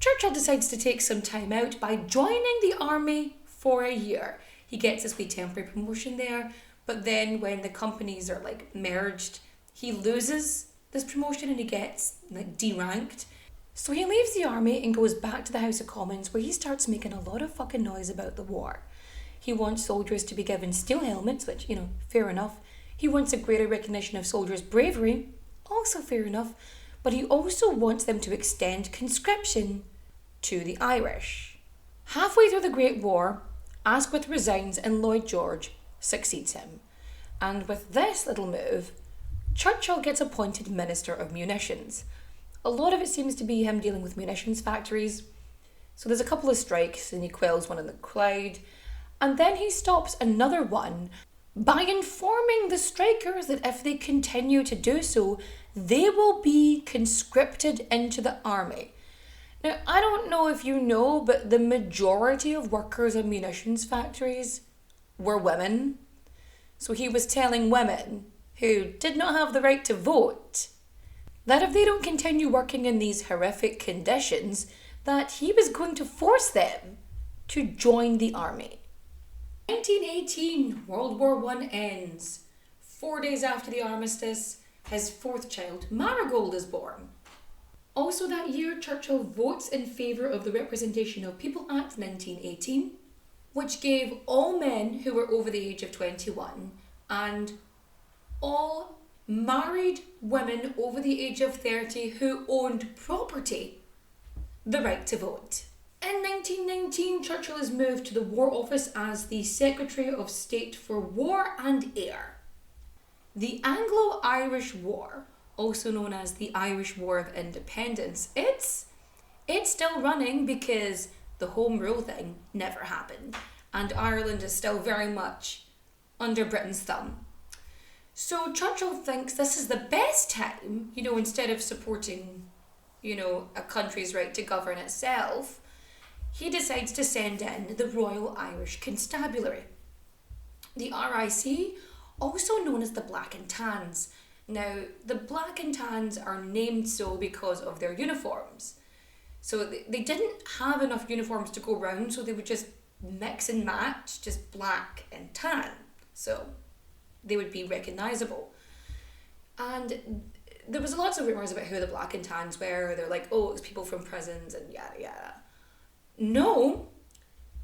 Churchill decides to take some time out by joining the army for a year. He gets his wee temporary promotion there, but then when the companies are merged, he loses this promotion and he gets deranked. So he leaves the army and goes back to the House of Commons, where he starts making a lot of fucking noise about the war. He wants soldiers to be given steel helmets, which, fair enough. He wants a greater recognition of soldiers' bravery, also fair enough. But he also wants them to extend conscription to the Irish. Halfway through the Great War, Asquith resigns and Lloyd George succeeds him. And with this little move, Churchill gets appointed Minister of Munitions. A lot of it seems to be him dealing with munitions factories. So there's a couple of strikes and he quells one in the crowd. And then he stops another one by informing the strikers that if they continue to do so, they will be conscripted into the army. Now, I don't know if you know, but the majority of workers in munitions factories were women. So he was telling women who did not have the right to vote that if they don't continue working in these horrific conditions, that he was going to force them to join the army. 1918, World War I ends. 4 days after the armistice, his fourth child, Marigold, is born. Also that year, Churchill votes in favour of the Representation of People Act 1918, which gave all men who were over the age of 21 and all married women over the age of 30 who owned property the right to vote. In 1919, Churchill is moved to the War Office as the Secretary of State for War and Air. The Anglo-Irish War, also known as the Irish War of Independence, it's still running because the Home Rule thing never happened, and Ireland is still very much under Britain's thumb. So Churchill thinks this is the best time, instead of supporting, a country's right to govern itself, he decides to send in the Royal Irish Constabulary. The RIC, also known as the Black and Tans. Now, the Black and Tans are named so because of their uniforms. So they didn't have enough uniforms to go round, so they would just mix and match, just black and tan. So they would be recognisable. And there was lots of rumours about who the Black and Tans were. They're like, oh, it's people from prisons and yada yada. No,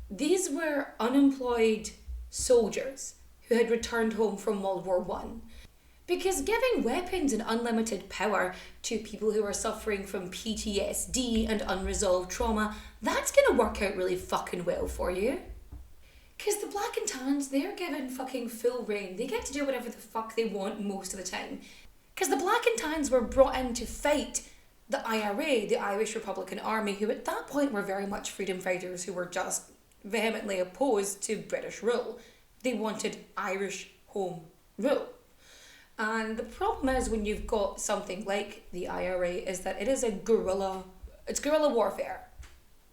these were unemployed soldiers who had returned home from World War I. Because giving weapons and unlimited power to people who are suffering from PTSD and unresolved trauma, that's going to work out really fucking well for you. Because the Black and Tans, they're given fucking full reign. They get to do whatever the fuck they want most of the time. Because the Black and Tans were brought in to fight the IRA, the Irish Republican Army, who at that point were very much freedom fighters who were just vehemently opposed to British rule. They wanted Irish home rule. And the problem is when you've got something like the IRA is that it is guerrilla warfare.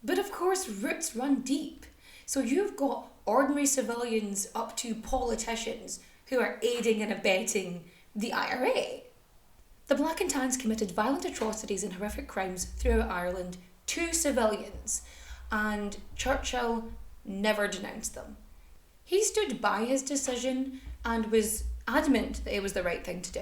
But of course, roots run deep. So you've got ordinary civilians up to politicians who are aiding and abetting the IRA. The Black and Tans committed violent atrocities and horrific crimes throughout Ireland to civilians, and Churchill never denounced them. He stood by his decision and was adamant that it was the right thing to do.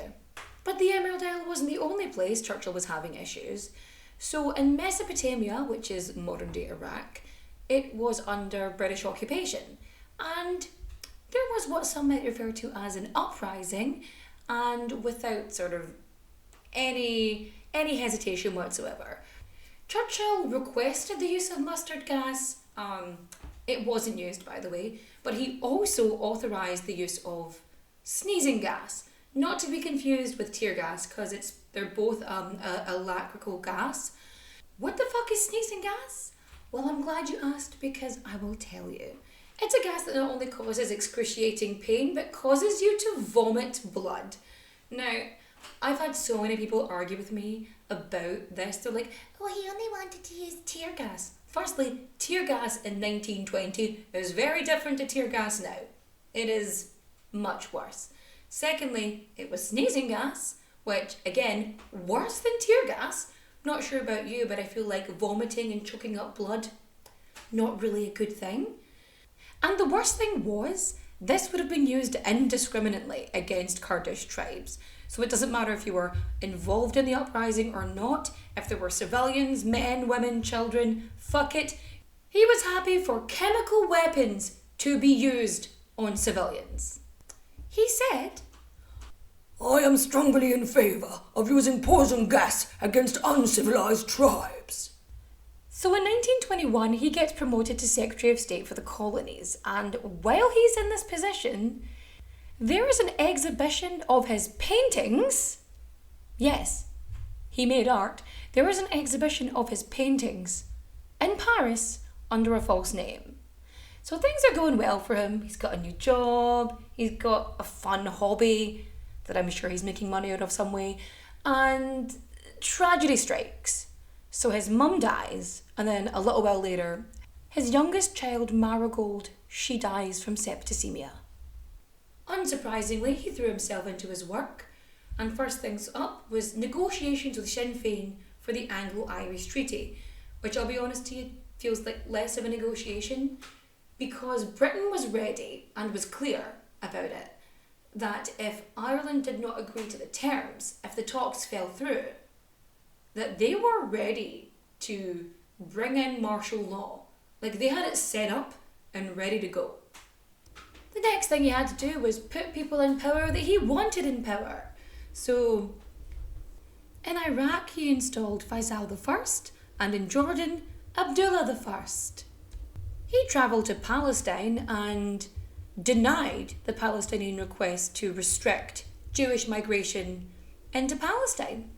But the Emerald Isle wasn't the only place Churchill was having issues. So in Mesopotamia, which is modern-day Iraq, it was under British occupation, and there was what some might refer to as an uprising, and without sort of any hesitation whatsoever, Churchill requested the use of mustard gas. It wasn't used, by the way, but he also authorised the use of sneezing gas, not to be confused with tear gas, because they're both a lacrical gas. What the fuck is sneezing gas? Well, I'm glad you asked, because I will tell you. It's a gas that not only causes excruciating pain, but causes you to vomit blood. Now, I've had so many people argue with me about this. They're like, oh, he only wanted to use tear gas. Firstly, tear gas in 1920 is very different to tear gas now. It is much worse. Secondly, it was sneezing gas, which, again, worse than tear gas. Not sure about you, but I feel like vomiting and choking up blood, not really a good thing. And the worst thing was, this would have been used indiscriminately against Kurdish tribes. So it doesn't matter if you were involved in the uprising or not, if there were civilians, men, women, children, fuck it. He was happy for chemical weapons to be used on civilians. He said, I am strongly in favour of using poison gas against uncivilised tribes. So in 1921, he gets promoted to Secretary of State for the Colonies, and while he's in this position, there is an exhibition of his paintings. Yes, he made art. There is an exhibition of his paintings in Paris under a false name. So things are going well for him. He's got a new job, he's got a fun hobby that I'm sure he's making money out of some way, and tragedy strikes. So his mum dies, and then a little while later, his youngest child, Marigold, she dies from septicemia. Unsurprisingly, he threw himself into his work, and first things up was negotiations with Sinn Féin for the Anglo-Irish Treaty, which I'll be honest to you, feels like less of a negotiation, because Britain was ready and was clear about it, that if Ireland did not agree to the terms, if the talks fell through, that they were ready to bring in martial law. Like, they had it set up and ready to go. The next thing he had to do was put people in power that he wanted in power. So, in Iraq he installed Faisal I, and in Jordan, Abdullah I. He travelled to Palestine and denied the Palestinian request to restrict Jewish migration into Palestine.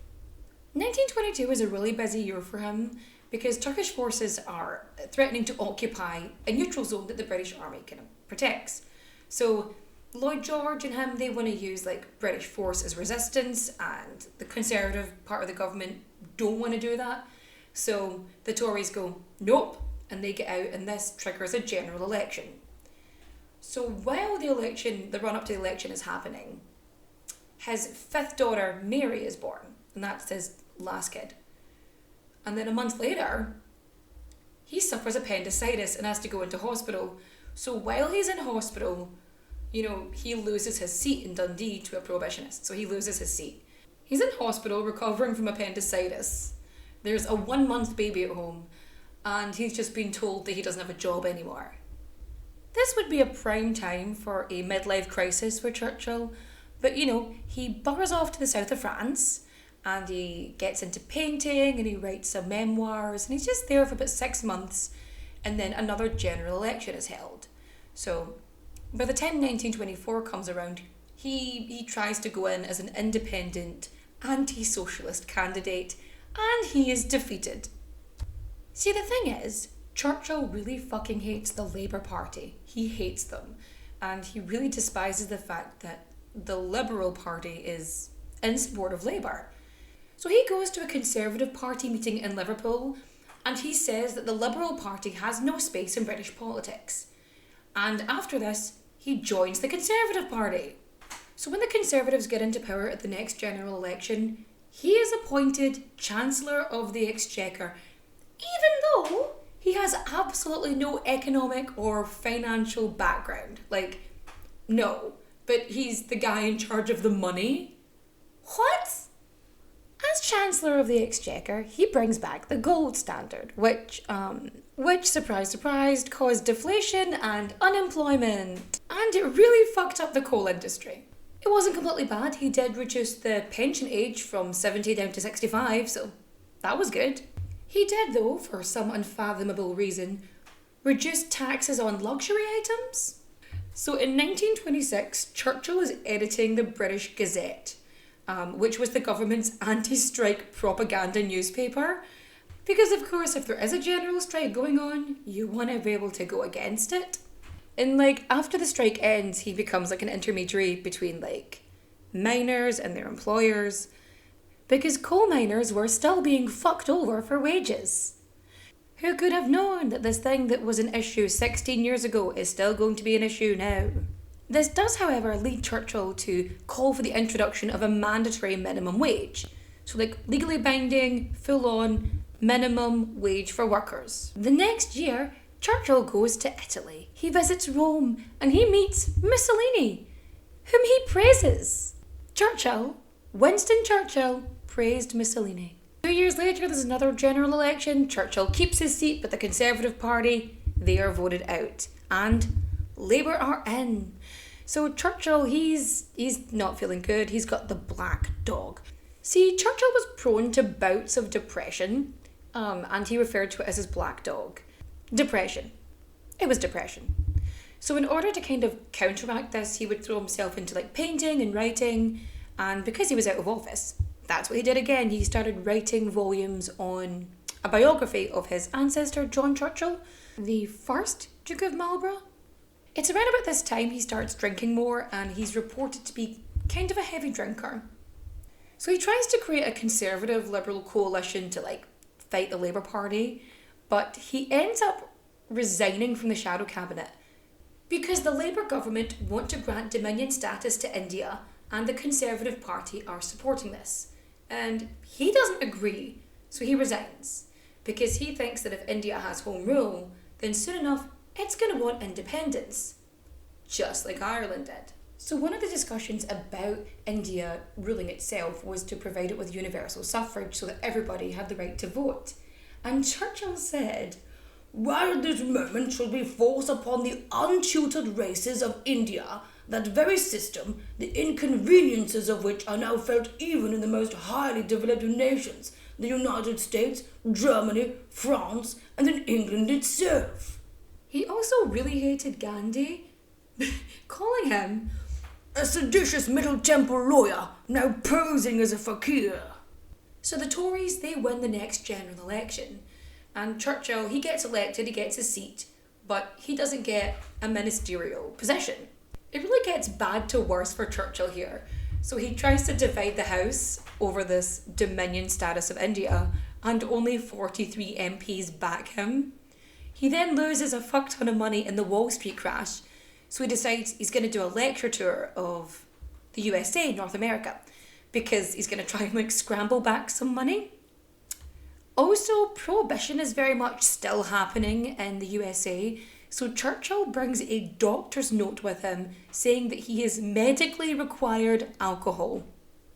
1922 was a really busy year for him because Turkish forces are threatening to occupy a neutral zone that the British Army kind of protects. So Lloyd George and him, they want to use like British force as resistance, and the Conservative part of the government don't want to do that. So the Tories go, nope, and they get out, and this triggers a general election. So while the run-up to the election is happening, his fifth daughter, Mary, is born, and that's his last kid. And then a month later, he suffers appendicitis and has to go into hospital. So while he's in hospital, he loses his seat in Dundee to a prohibitionist. So he loses his seat. He's in hospital recovering from appendicitis. There's a 1-month baby at home, and he's just been told that he doesn't have a job anymore. This would be a prime time for a midlife crisis for Churchill, but he buggers off to the south of France, and he gets into painting, and he writes some memoirs, and he's just there for about 6 months, and then another general election is held. So by the time 1924 comes around, he tries to go in as an independent, anti-socialist candidate, and he is defeated. See, the thing is, Churchill really fucking hates the Labour Party. He hates them, and he really despises the fact that the Liberal Party is in support of Labour. So he goes to a Conservative Party meeting in Liverpool, and he says that the Liberal Party has no space in British politics. And after this, he joins the Conservative Party. So when the Conservatives get into power at the next general election, he is appointed Chancellor of the Exchequer, even though he has absolutely no economic or financial background. Like, no. But he's the guy in charge of the money? What? As Chancellor of the Exchequer, he brings back the gold standard, which, surprise, surprise, caused deflation and unemployment. And it really fucked up the coal industry. It wasn't completely bad. He did reduce the pension age from 70 down to 65, so that was good. He did, though, for some unfathomable reason, reduce taxes on luxury items. So in 1926, Churchill was editing the British Gazette, which was the government's anti-strike propaganda newspaper. Because, of course, if there is a general strike going on, you want to be able to go against it. And, after the strike ends, he becomes, an intermediary between, miners and their employers. Because coal miners were still being fucked over for wages. Who could have known that this thing that was an issue 16 years ago is still going to be an issue now? This does, however, lead Churchill to call for the introduction of a mandatory minimum wage. So, legally binding, full-on minimum wage for workers. The next year, Churchill goes to Italy. He visits Rome and he meets Mussolini, whom he praises. Winston Churchill, praised Mussolini. 2 years later, there's another general election. Churchill keeps his seat, but the Conservative Party, they are voted out. And Labour are in. So Churchill, he's not feeling good. He's got the black dog. See, Churchill was prone to bouts of depression, and he referred to it as his black dog. Depression. It was depression. So in order to kind of counteract this, he would throw himself into painting and writing, and because he was out of office, that's what he did again. He started writing volumes on a biography of his ancestor, John Churchill, the first Duke of Marlborough. It's around about this time he starts drinking more, and he's reported to be kind of a heavy drinker. So he tries to create a conservative liberal coalition to fight the Labour Party, but he ends up resigning from the shadow cabinet because the Labour government want to grant Dominion status to India, and the Conservative Party are supporting this. And he doesn't agree, so he resigns, because he thinks that if India has home rule, then soon enough it's going to want independence, just like Ireland did. So one of the discussions about India ruling itself was to provide it with universal suffrage so that everybody had the right to vote. And Churchill said, "While at this moment should be forced upon the untutored races of India, that very system, the inconveniences of which are now felt even in the most highly developed nations, the United States, Germany, France, and in England itself." He also really hated Gandhi, calling him a seditious Middle-Temple lawyer, now posing as a fakir. So the Tories, they win the next general election. And Churchill, he gets elected, he gets a seat, but he doesn't get a ministerial position. It really gets bad to worse for Churchill here. So he tries to divide the House over this Dominion status of India, and only 43 MPs back him. He then loses a fuck ton of money in the Wall Street crash, so he decides he's going to do a lecture tour of the USA, North America, because he's going to try and scramble back some money. Also, Prohibition is very much still happening in the USA, so Churchill brings a doctor's note with him saying that he is medically required alcohol.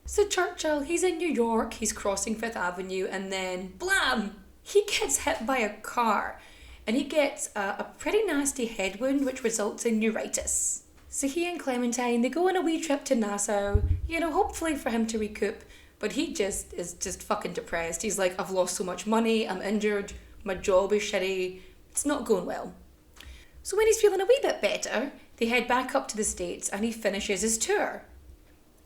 So Churchill, he's in New York, he's crossing Fifth Avenue, and then, blam, he gets hit by a car, and he gets a pretty nasty head wound which results in neuritis. So he and Clementine, they go on a wee trip to Nassau, hopefully for him to recoup, but he is just fucking depressed. He's like, I've lost so much money, I'm injured, my job is shitty, it's not going well. So when he's feeling a wee bit better, they head back up to the States and he finishes his tour.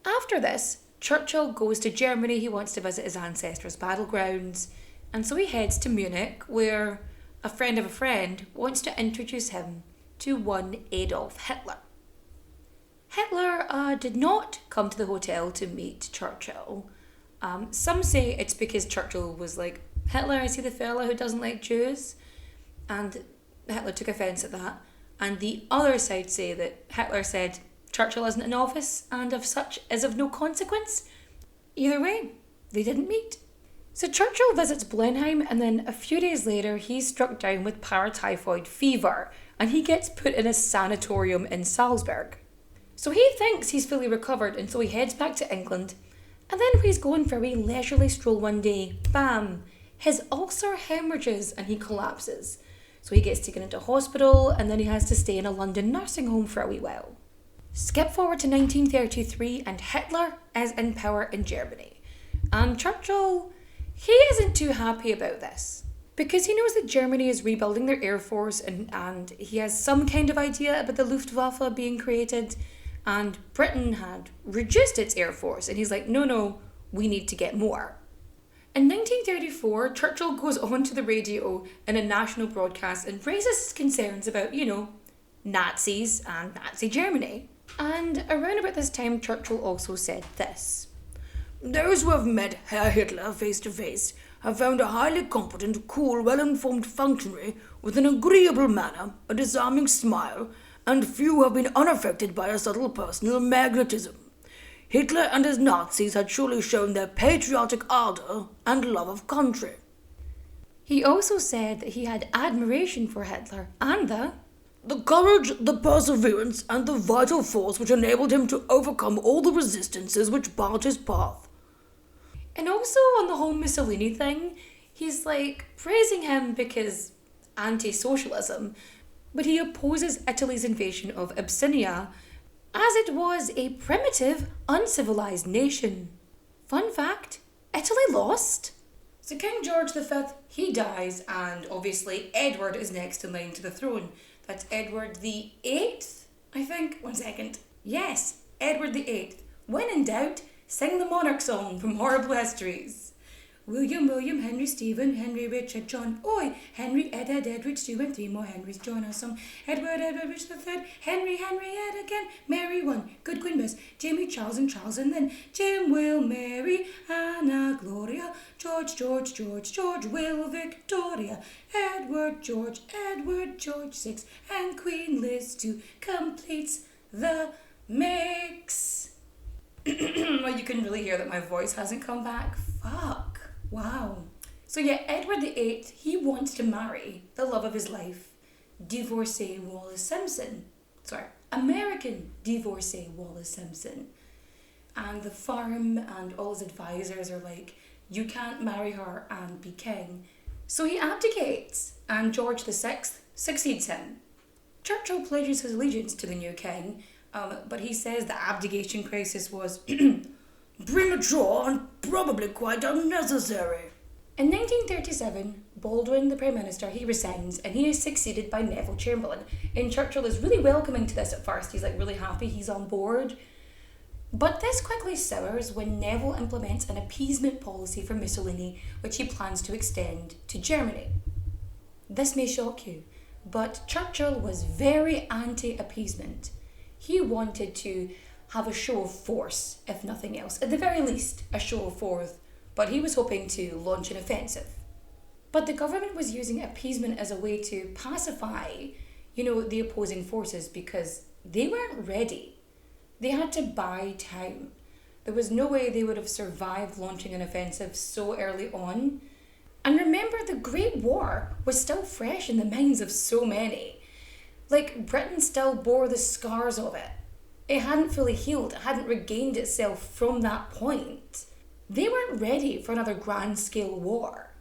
After this, Churchill goes to Germany. He wants to visit his ancestors' battlegrounds, and so he heads to Munich, where a friend of a friend wants to introduce him to one Adolf Hitler. Hitler did not come to the hotel to meet Churchill. Some say it's because Churchill was like, Hitler, is he the fella who doesn't like Jews? And Hitler took offence at that. And the other side say that Hitler said Churchill isn't in office and of such is of no consequence. Either way, they didn't meet. So Churchill visits Blenheim, and then a few days later he's struck down with paratyphoid fever and he gets put in a sanatorium in Salzburg. So he thinks he's fully recovered, and so he heads back to England. And then when he's going for a wee leisurely stroll one day, bam, his ulcer hemorrhages and he collapses. So he gets taken into hospital, and then he has to stay in a London nursing home for a wee while. Skip forward to 1933 and Hitler is in power in Germany. And Churchill, he isn't too happy about this, because he knows that Germany is rebuilding their air force, and he has some kind of idea about the Luftwaffe being created, and Britain had reduced its air force, and he's like, no, we need to get more. In 1934, Churchill goes onto the radio in a national broadcast and raises his concerns about, Nazis and Nazi Germany. And around about this time, Churchill also said this: "Those who have met Herr Hitler face to face have found a highly competent, cool, well-informed functionary with an agreeable manner, a disarming smile, and few have been unaffected by a subtle personal magnetism. Hitler and his Nazis had surely shown their patriotic ardour and love of country." He also said that he had admiration for Hitler and the courage, the perseverance, and the vital force which enabled him to overcome all the resistances which barred his path. And also on the whole Mussolini thing, he's praising him because anti-socialism, but he opposes Italy's invasion of Abyssinia, as it was a primitive, uncivilized nation. Fun fact, Italy lost. So King George V, he dies, and obviously Edward is next in line to the throne. That's Edward the 8th, I think. 1 second. Yes, Edward the 8th. When in doubt, sing the monarch song from Horrible Histories. William, Henry, Stephen, Henry, Richard, John, oi, Henry, Edward, Stu, and 3 more Henrys join our song. Edward, Richard III, Henry, Ed again, Mary 1, good Queen Bess, Jamie, Charles, and then Jim, Will, Mary, Anna, Gloria, George, Will, Victoria, Edward, George, 6, and Queen Liz 2 completes the mix. Well, you can really hear that my voice hasn't come back. Fuck. Wow. So yeah, Edward the 8th, he wants to marry the love of his life, divorcee Wallis Simpson. American divorcee Wallis Simpson. And the farm and all his advisors are like, you can't marry her and be king. So he abdicates, and George VI succeeds him. Churchill pledges his allegiance to the new king, but he says the abdication crisis was premature and probably quite unnecessary. In 1937, Baldwin, the Prime Minister, he resigns, and he is succeeded by Neville Chamberlain. And Churchill is really welcoming to this at first. He's really happy, he's on board. But this quickly sours when Neville implements an appeasement policy for Mussolini, which he plans to extend to Germany. This may shock you, but Churchill was very anti-appeasement. He wanted to have a show of force, if nothing else. At the very least, a show of force. But he was hoping to launch an offensive. But the government was using appeasement as a way to pacify, the opposing forces, because they weren't ready. They had to buy time. There was no way they would have survived launching an offensive so early on. And remember, the Great War was still fresh in the minds of so many. Britain still bore the scars of it. It hadn't fully healed, it hadn't regained itself from that point. They weren't ready for another grand-scale war.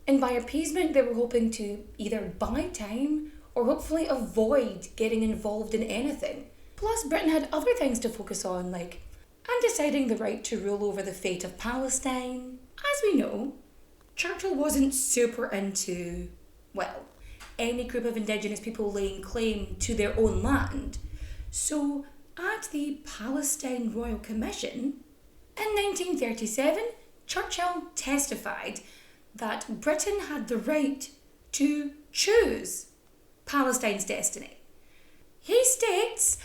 And by appeasement, they were hoping to either buy time or hopefully avoid getting involved in anything. Plus, Britain had other things to focus on, and deciding the right to rule over the fate of Palestine. As we know, Churchill wasn't super into, any group of indigenous people laying claim to their own land. So, at the Palestine Royal Commission, in 1937, Churchill testified that Britain had the right to choose Palestine's destiny. He states...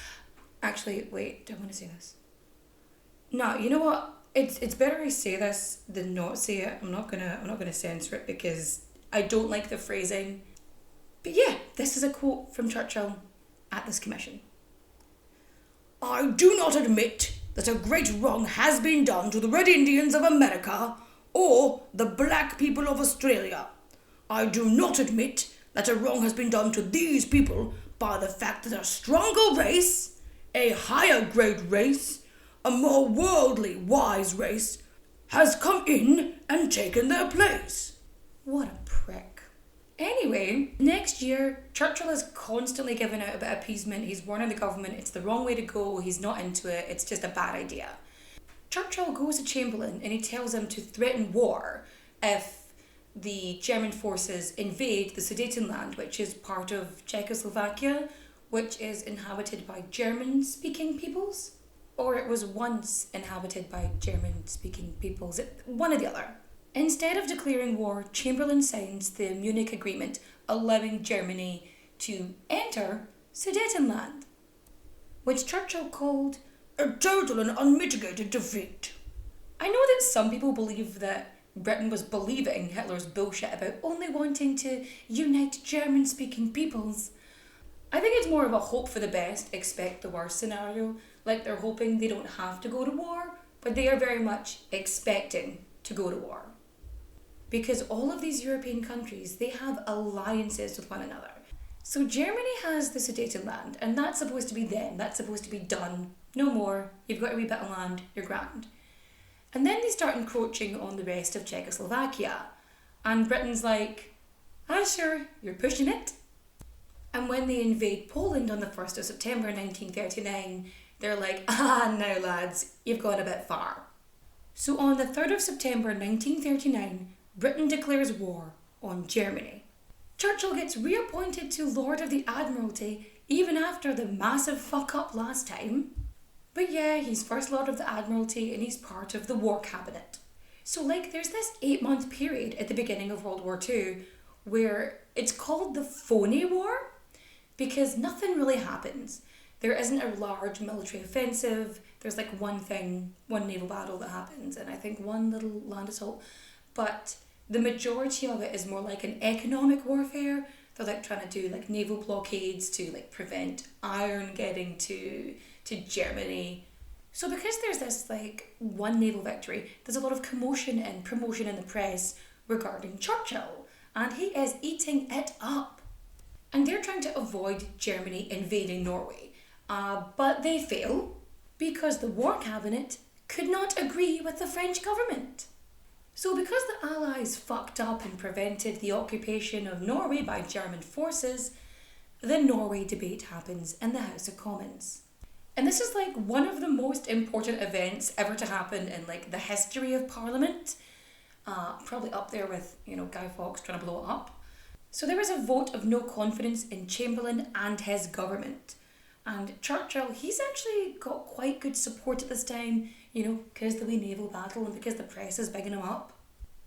Actually, wait, do I want to say this? No, you know what? It's better I say this than not say it. I'm not gonna censor it because I don't like the phrasing. But yeah, this is a quote from Churchill at this commission. "I do not admit that a great wrong has been done to the Red Indians of America or the black people of Australia. I do not admit that a wrong has been done to these people by the fact that a stronger race, a higher grade race, a more worldly wise race, has come in and taken their place. What a prick. Anyway, next year, Churchill is constantly giving out a bit of appeasement. He's warning the government it's the wrong way to go, he's not into it, it's just a bad idea. Churchill goes to Chamberlain and he tells him to threaten war if the German forces invade the Sudetenland, which is part of Czechoslovakia, which is inhabited by German-speaking peoples. Or it was once inhabited by German-speaking peoples, one or the other. Instead of declaring war, Chamberlain signs the Munich Agreement, allowing Germany to enter Sudetenland, which Churchill called a total and unmitigated defeat. I know that some people believe that Britain was believing Hitler's bullshit about only wanting to unite German-speaking peoples. I think it's more of a hope for the best, expect the worst scenario. Like they're hoping they don't have to go to war, but they are very much expecting to go to war. Because all of these European countries, they have alliances with one another. So Germany has the Sudetenland, and that's supposed to be them. That's supposed to be done. No more. You've got a wee bit of land. You're grand. And then they start encroaching on the rest of Czechoslovakia. And Britain's like, sure, you're pushing it. And when they invade Poland on the 1st of September 1939, they're like, now lads, you've gone a bit far. So on the 3rd of September 1939, Britain declares war on Germany. Churchill gets reappointed to Lord of the Admiralty even after the massive fuck up last time. But yeah, he's First Lord of the Admiralty and he's part of the War Cabinet. So there's this 8-month period at the beginning of World War II where it's called the phony war because nothing really happens. There isn't a large military offensive. There's one naval battle that happens and I think one little land assault. But the majority of it is more like an economic warfare. They're trying to do naval blockades to prevent iron getting to Germany. So because there's this one naval victory, there's a lot of commotion and promotion in the press regarding Churchill. And he is eating it up. And they're trying to avoid Germany invading Norway. But they fail because the War Cabinet could not agree with the French government. So because the Allies fucked up and prevented the occupation of Norway by German forces, the Norway debate happens in the House of Commons. And this is one of the most important events ever to happen in the history of Parliament. Probably up there with, Guy Fawkes trying to blow it up. So there is a vote of no confidence in Chamberlain and his government. And Churchill, he's actually got quite good support at this time, because of the wee naval battle and because the press is bigging him up.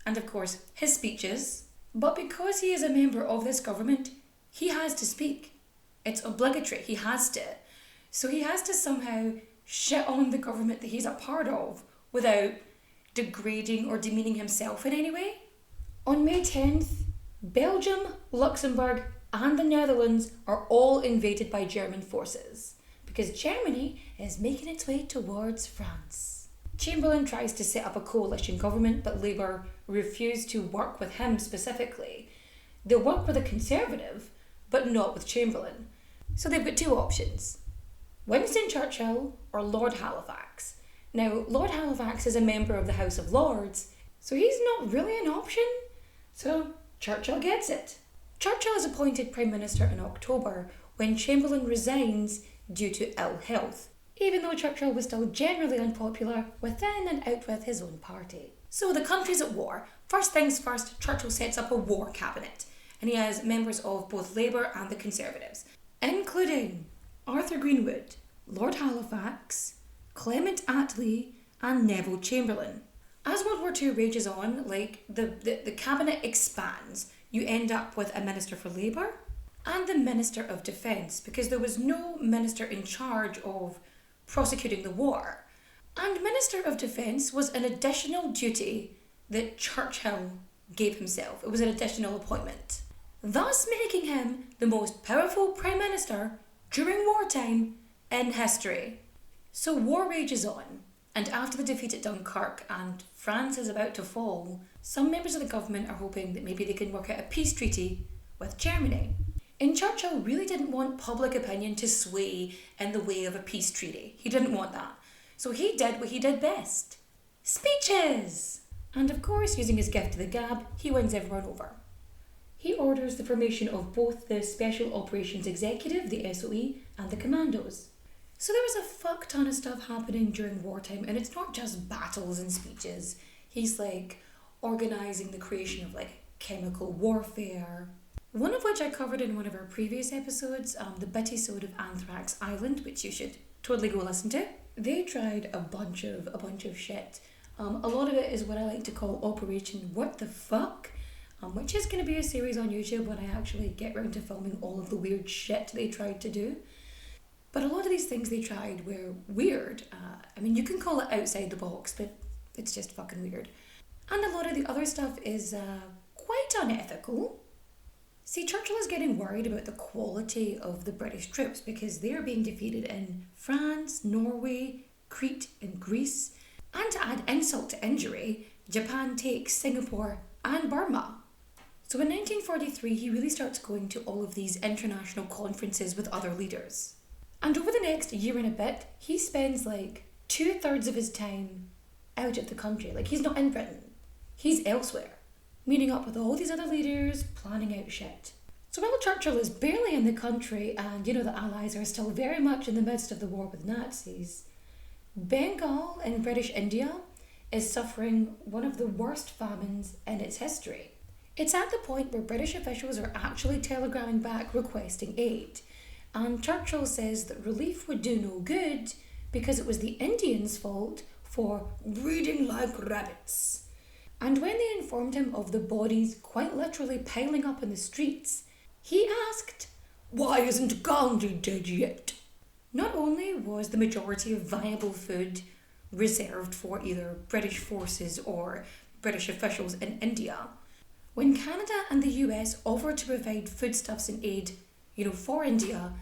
And of course, his speeches. But because he is a member of this government, he has to speak. It's obligatory, he has to. So he has to somehow shit on the government that he's a part of without degrading or demeaning himself in any way. On May 10th, Belgium, Luxembourg, and the Netherlands are all invaded by German forces because Germany is making its way towards France. Chamberlain tries to set up a coalition government, but Labour refuse to work with him specifically. They'll work with a Conservative, but not with Chamberlain. So they've got two options: Winston Churchill or Lord Halifax. Now, Lord Halifax is a member of the House of Lords, so he's not really an option. So Churchill gets it. Churchill is appointed Prime Minister in October when Chamberlain resigns due to ill health, even though Churchill was still generally unpopular within and out with his own party. So the country's at war. First things first, Churchill sets up a war cabinet, and he has members of both Labour and the Conservatives, including Arthur Greenwood, Lord Halifax, Clement Attlee, and Neville Chamberlain. As World War II rages on, the cabinet expands. You end up with a Minister for Labour and the Minister of Defence, because there was no minister in charge of prosecuting the war. And Minister of Defence was an additional duty that Churchill gave himself. It was an additional appointment, thus making him the most powerful Prime Minister during wartime in history. So war rages on, and after the defeat at Dunkirk and France is about to fall, some members of the government are hoping that maybe they can work out a peace treaty with Germany. And Churchill really didn't want public opinion to sway in the way of a peace treaty. He didn't want that. So he did what he did best. Speeches! And of course, using his gift to the gab, he wins everyone over. He orders the formation of both the Special Operations Executive, the SOE, and the Commandos. So there was a fuck ton of stuff happening during wartime, and it's not just battles and speeches. He's like organising the creation of like chemical warfare. One of which I covered in one of our previous episodes, the Bitty-sode of Anthrax Island, which you should totally go listen to. They tried a bunch of shit. A lot of it is what I like to call Operation What the Fuck, which is going to be a series on YouTube when I actually get round to filming all of the weird shit they tried to do. But a lot of these things they tried were weird. I mean, you can call it outside the box, but it's just fucking weird. And a lot of the other stuff is quite unethical. See, Churchill is getting worried about the quality of the British troops because they are being defeated in France, Norway, Crete and Greece. And to add insult to injury, Japan takes Singapore and Burma. So in 1943, he really starts going to all of these international conferences with other leaders. And over the next year and a bit, he spends like 2/3 of his time out of the country. Like, he's not in Britain. He's elsewhere, meeting up with all these other leaders, planning out shit. So while Churchill is barely in the country and, the Allies are still very much in the midst of the war with Nazis, Bengal in British India is suffering one of the worst famines in its history. It's at the point where British officials are actually telegramming back requesting aid, and Churchill says that relief would do no good because it was the Indians' fault for breeding like rabbits. And when they informed him of the bodies quite literally piling up in the streets, he asked, "Why isn't Gandhi dead yet?" Not only was the majority of viable food reserved for either British forces or British officials in India, when Canada and the US offered to provide foodstuffs and aid, for India,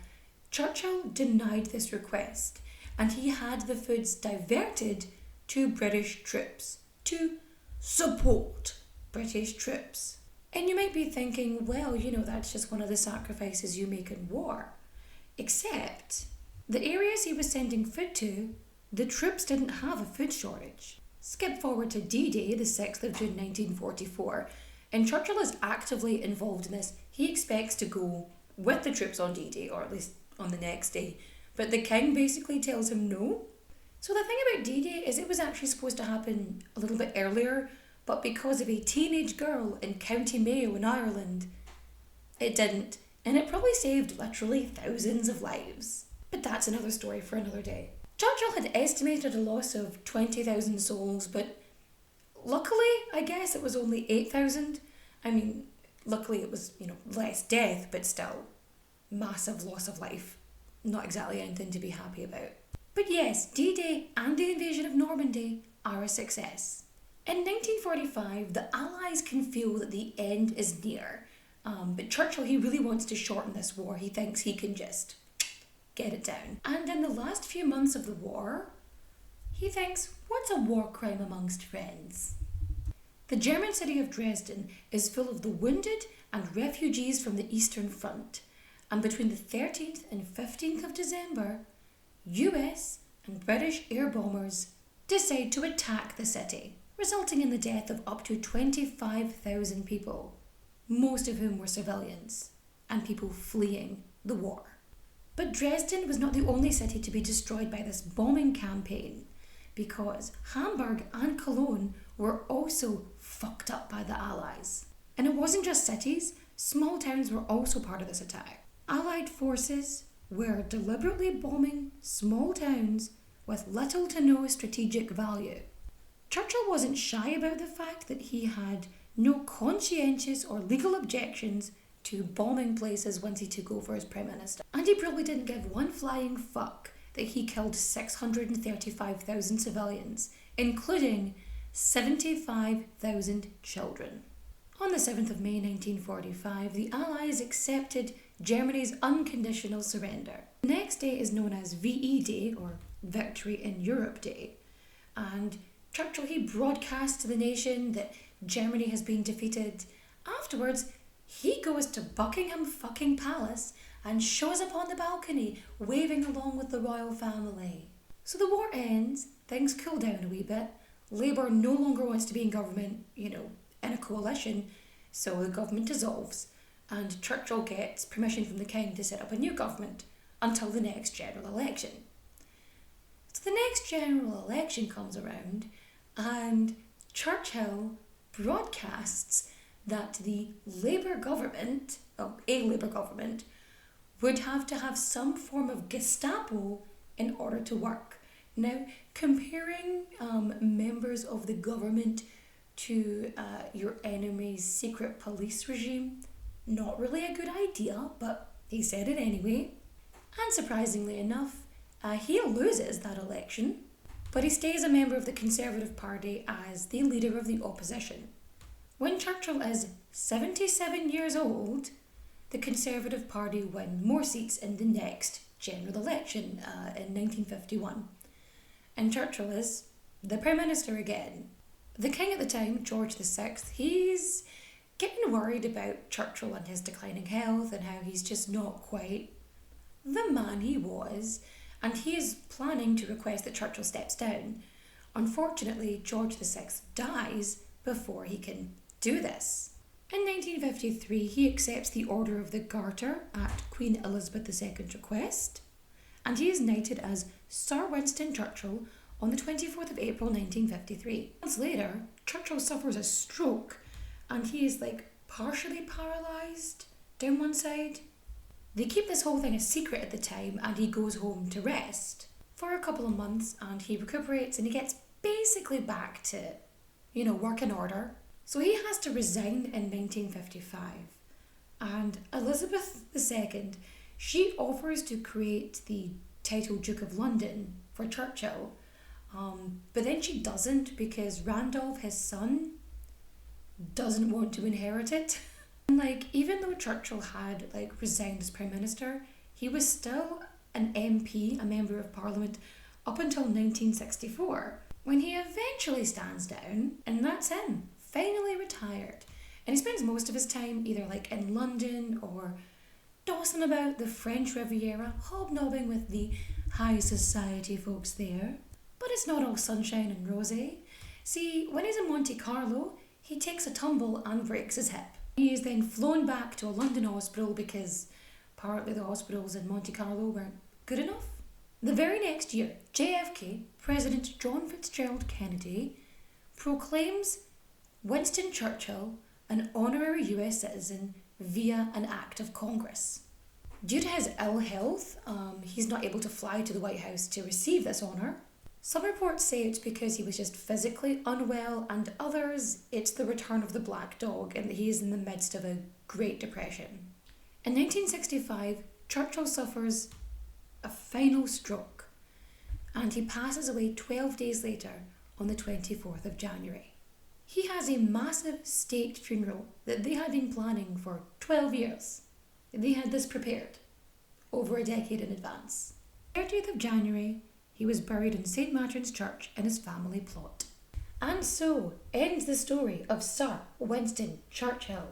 Churchill denied this request, and he had the foods diverted to British troops, to support British troops. And you might be thinking, well, that's just one of the sacrifices you make in war. Except, the areas he was sending food to, the troops didn't have a food shortage. Skip forward to D-Day, the 6th of June 1944, and Churchill is actively involved in this. He expects to go with the troops on D-Day, or at least on the next day, but the king basically tells him no. So the thing about D-Day is it was actually supposed to happen a little bit earlier, but because of a teenage girl in County Mayo in Ireland, it didn't, and it probably saved literally thousands of lives. But that's another story for another day. Churchill had estimated a loss of 20,000 souls, but luckily, I guess it was only 8,000. I mean, luckily it was, less death, but still, massive loss of life. Not exactly anything to be happy about. But yes, D-Day and the invasion of Normandy are a success. In 1945, the Allies can feel that the end is near. But Churchill, he really wants to shorten this war. He thinks he can just get it down. And in the last few months of the war, he thinks, what's a war crime amongst friends? The German city of Dresden is full of the wounded and refugees from the Eastern Front. And between the 13th and 15th of December, US and British air bombers decide to attack the city, resulting in the death of up to 25,000 people, most of whom were civilians and people fleeing the war. But Dresden was not the only city to be destroyed by this bombing campaign, because Hamburg and Cologne were also fucked up by the Allies. And it wasn't just cities, small towns were also part of this attack. Allied forces were deliberately bombing small towns with little to no strategic value. Churchill wasn't shy about the fact that he had no conscientious or legal objections to bombing places once he took over as Prime Minister. And he probably didn't give one flying fuck that he killed 635,000 civilians, including 75,000 children. On the 7th of May 1945, the Allies accepted Germany's unconditional surrender. The next day is known as VE Day, or Victory in Europe Day. And Churchill, he broadcasts to the nation that Germany has been defeated. Afterwards, he goes to Buckingham fucking Palace and shows up on the balcony, waving along with the royal family. So the war ends, things cool down a wee bit. Labour no longer wants to be in government, in a coalition, so the government dissolves, and Churchill gets permission from the King to set up a new government until the next general election. So the next general election comes around, and Churchill broadcasts that the Labour government, a Labour government, would have to have some form of Gestapo in order to work. Now, comparing members of the government to your enemy's secret police regime, not really a good idea, but he said it anyway. And surprisingly enough, he loses that election, but he stays a member of the Conservative Party as the leader of the opposition. When Churchill is 77 years old, the Conservative Party win more seats in the next general election in 1951. And Churchill is the Prime Minister again. The King at the time, George VI, he's getting worried about Churchill and his declining health and how he's just not quite the man he was, and he is planning to request that Churchill steps down. Unfortunately, George VI dies before he can do this. In 1953, he accepts the Order of the Garter at Queen Elizabeth II's request, and he is knighted as Sir Winston Churchill on the 24th of April 1953. Months later, Churchill suffers a stroke, and he is partially paralysed down one side. They keep this whole thing a secret at the time, and he goes home to rest for a couple of months, and he recuperates, and he gets basically back to, work in order. So he has to resign in 1955, and Elizabeth II, she offers to create the title Duke of London for Churchill, but then she doesn't because Randolph, his son, doesn't want to inherit it. And even though Churchill had resigned as Prime Minister, he was still an MP, a Member of Parliament, up until 1964, when he eventually stands down, and that's him, finally retired. And he spends most of his time either in London or tossing about the French Riviera, hobnobbing with the high society folks there. But it's not all sunshine and rosy. See, when he's in Monte Carlo, he takes a tumble and breaks his hip. He is then flown back to a London hospital because apparently the hospitals in Monte Carlo weren't good enough. The very next year, JFK, President John Fitzgerald Kennedy, proclaims Winston Churchill an honorary US citizen via an act of Congress. Due to his ill health, he's not able to fly to the White House to receive this honour. Some reports say it's because he was just physically unwell, and others it's the return of the black dog and that he is in the midst of a Great Depression. In 1965, Churchill suffers a final stroke, and he passes away 12 days later on the 24th of January. He has a massive state funeral that they had been planning for 12 years. They had this prepared over a decade in advance. 30th of January, he was buried in St. Matron's Church in his family plot. And so ends the story of Sir Winston Churchill.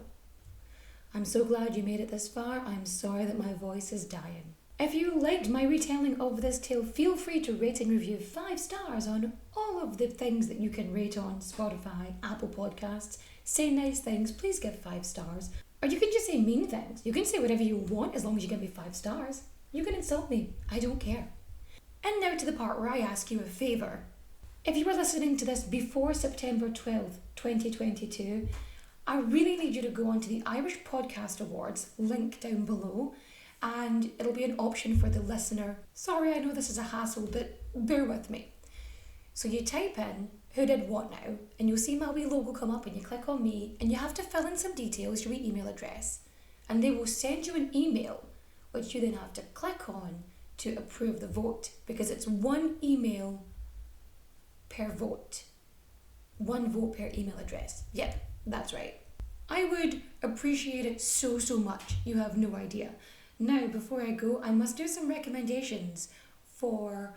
I'm so glad you made it this far. I'm sorry that my voice is dying. If you liked my retelling of this tale, feel free to rate and review 5 stars on all of the things that you can rate on Spotify, Apple Podcasts. Say nice things, please give 5 stars. Or you can just say mean things. You can say whatever you want as long as you give me 5 stars. You can insult me, I don't care. And now to the part where I ask you a favour. If you were listening to this before September 12th, 2022, I really need you to go onto the Irish Podcast Awards, link down below, and it'll be an option for the listener. Sorry, I know this is a hassle, but bear with me. So you type in who did what now, and you'll see my wee logo come up, and you click on me, and you have to fill in some details, your wee email address, and they will send you an email, which you then have to click on to approve the vote, because it's 1 email per vote. 1 vote per email address. Yep, that's right. I would appreciate it so much. You have no idea. Now, before I go, I must do some recommendations for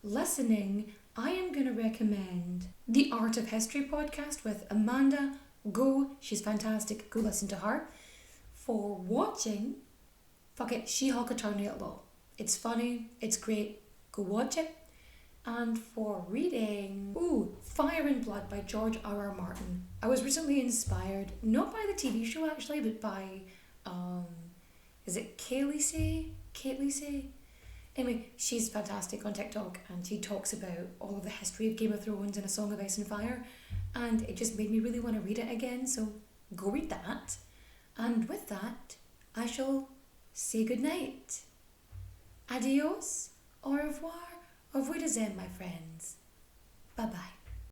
listening, I am going to recommend the Art of History podcast with Amanda. Go, she's fantastic. Go listen to her. For watching, fuck it, She-Hulk Attorney at Law. It's funny, it's great. Go watch it. And for reading, Fire and Blood by George R.R. Martin. I was recently inspired, not by the TV show actually, but by, is it Kate Lacey? Anyway, she's fantastic on TikTok and she talks about all of the history of Game of Thrones and A Song of Ice and Fire, and it just made me really want to read it again, so go read that. And with that, I shall say goodnight. Adios, au revoir, my friends. Bye-bye.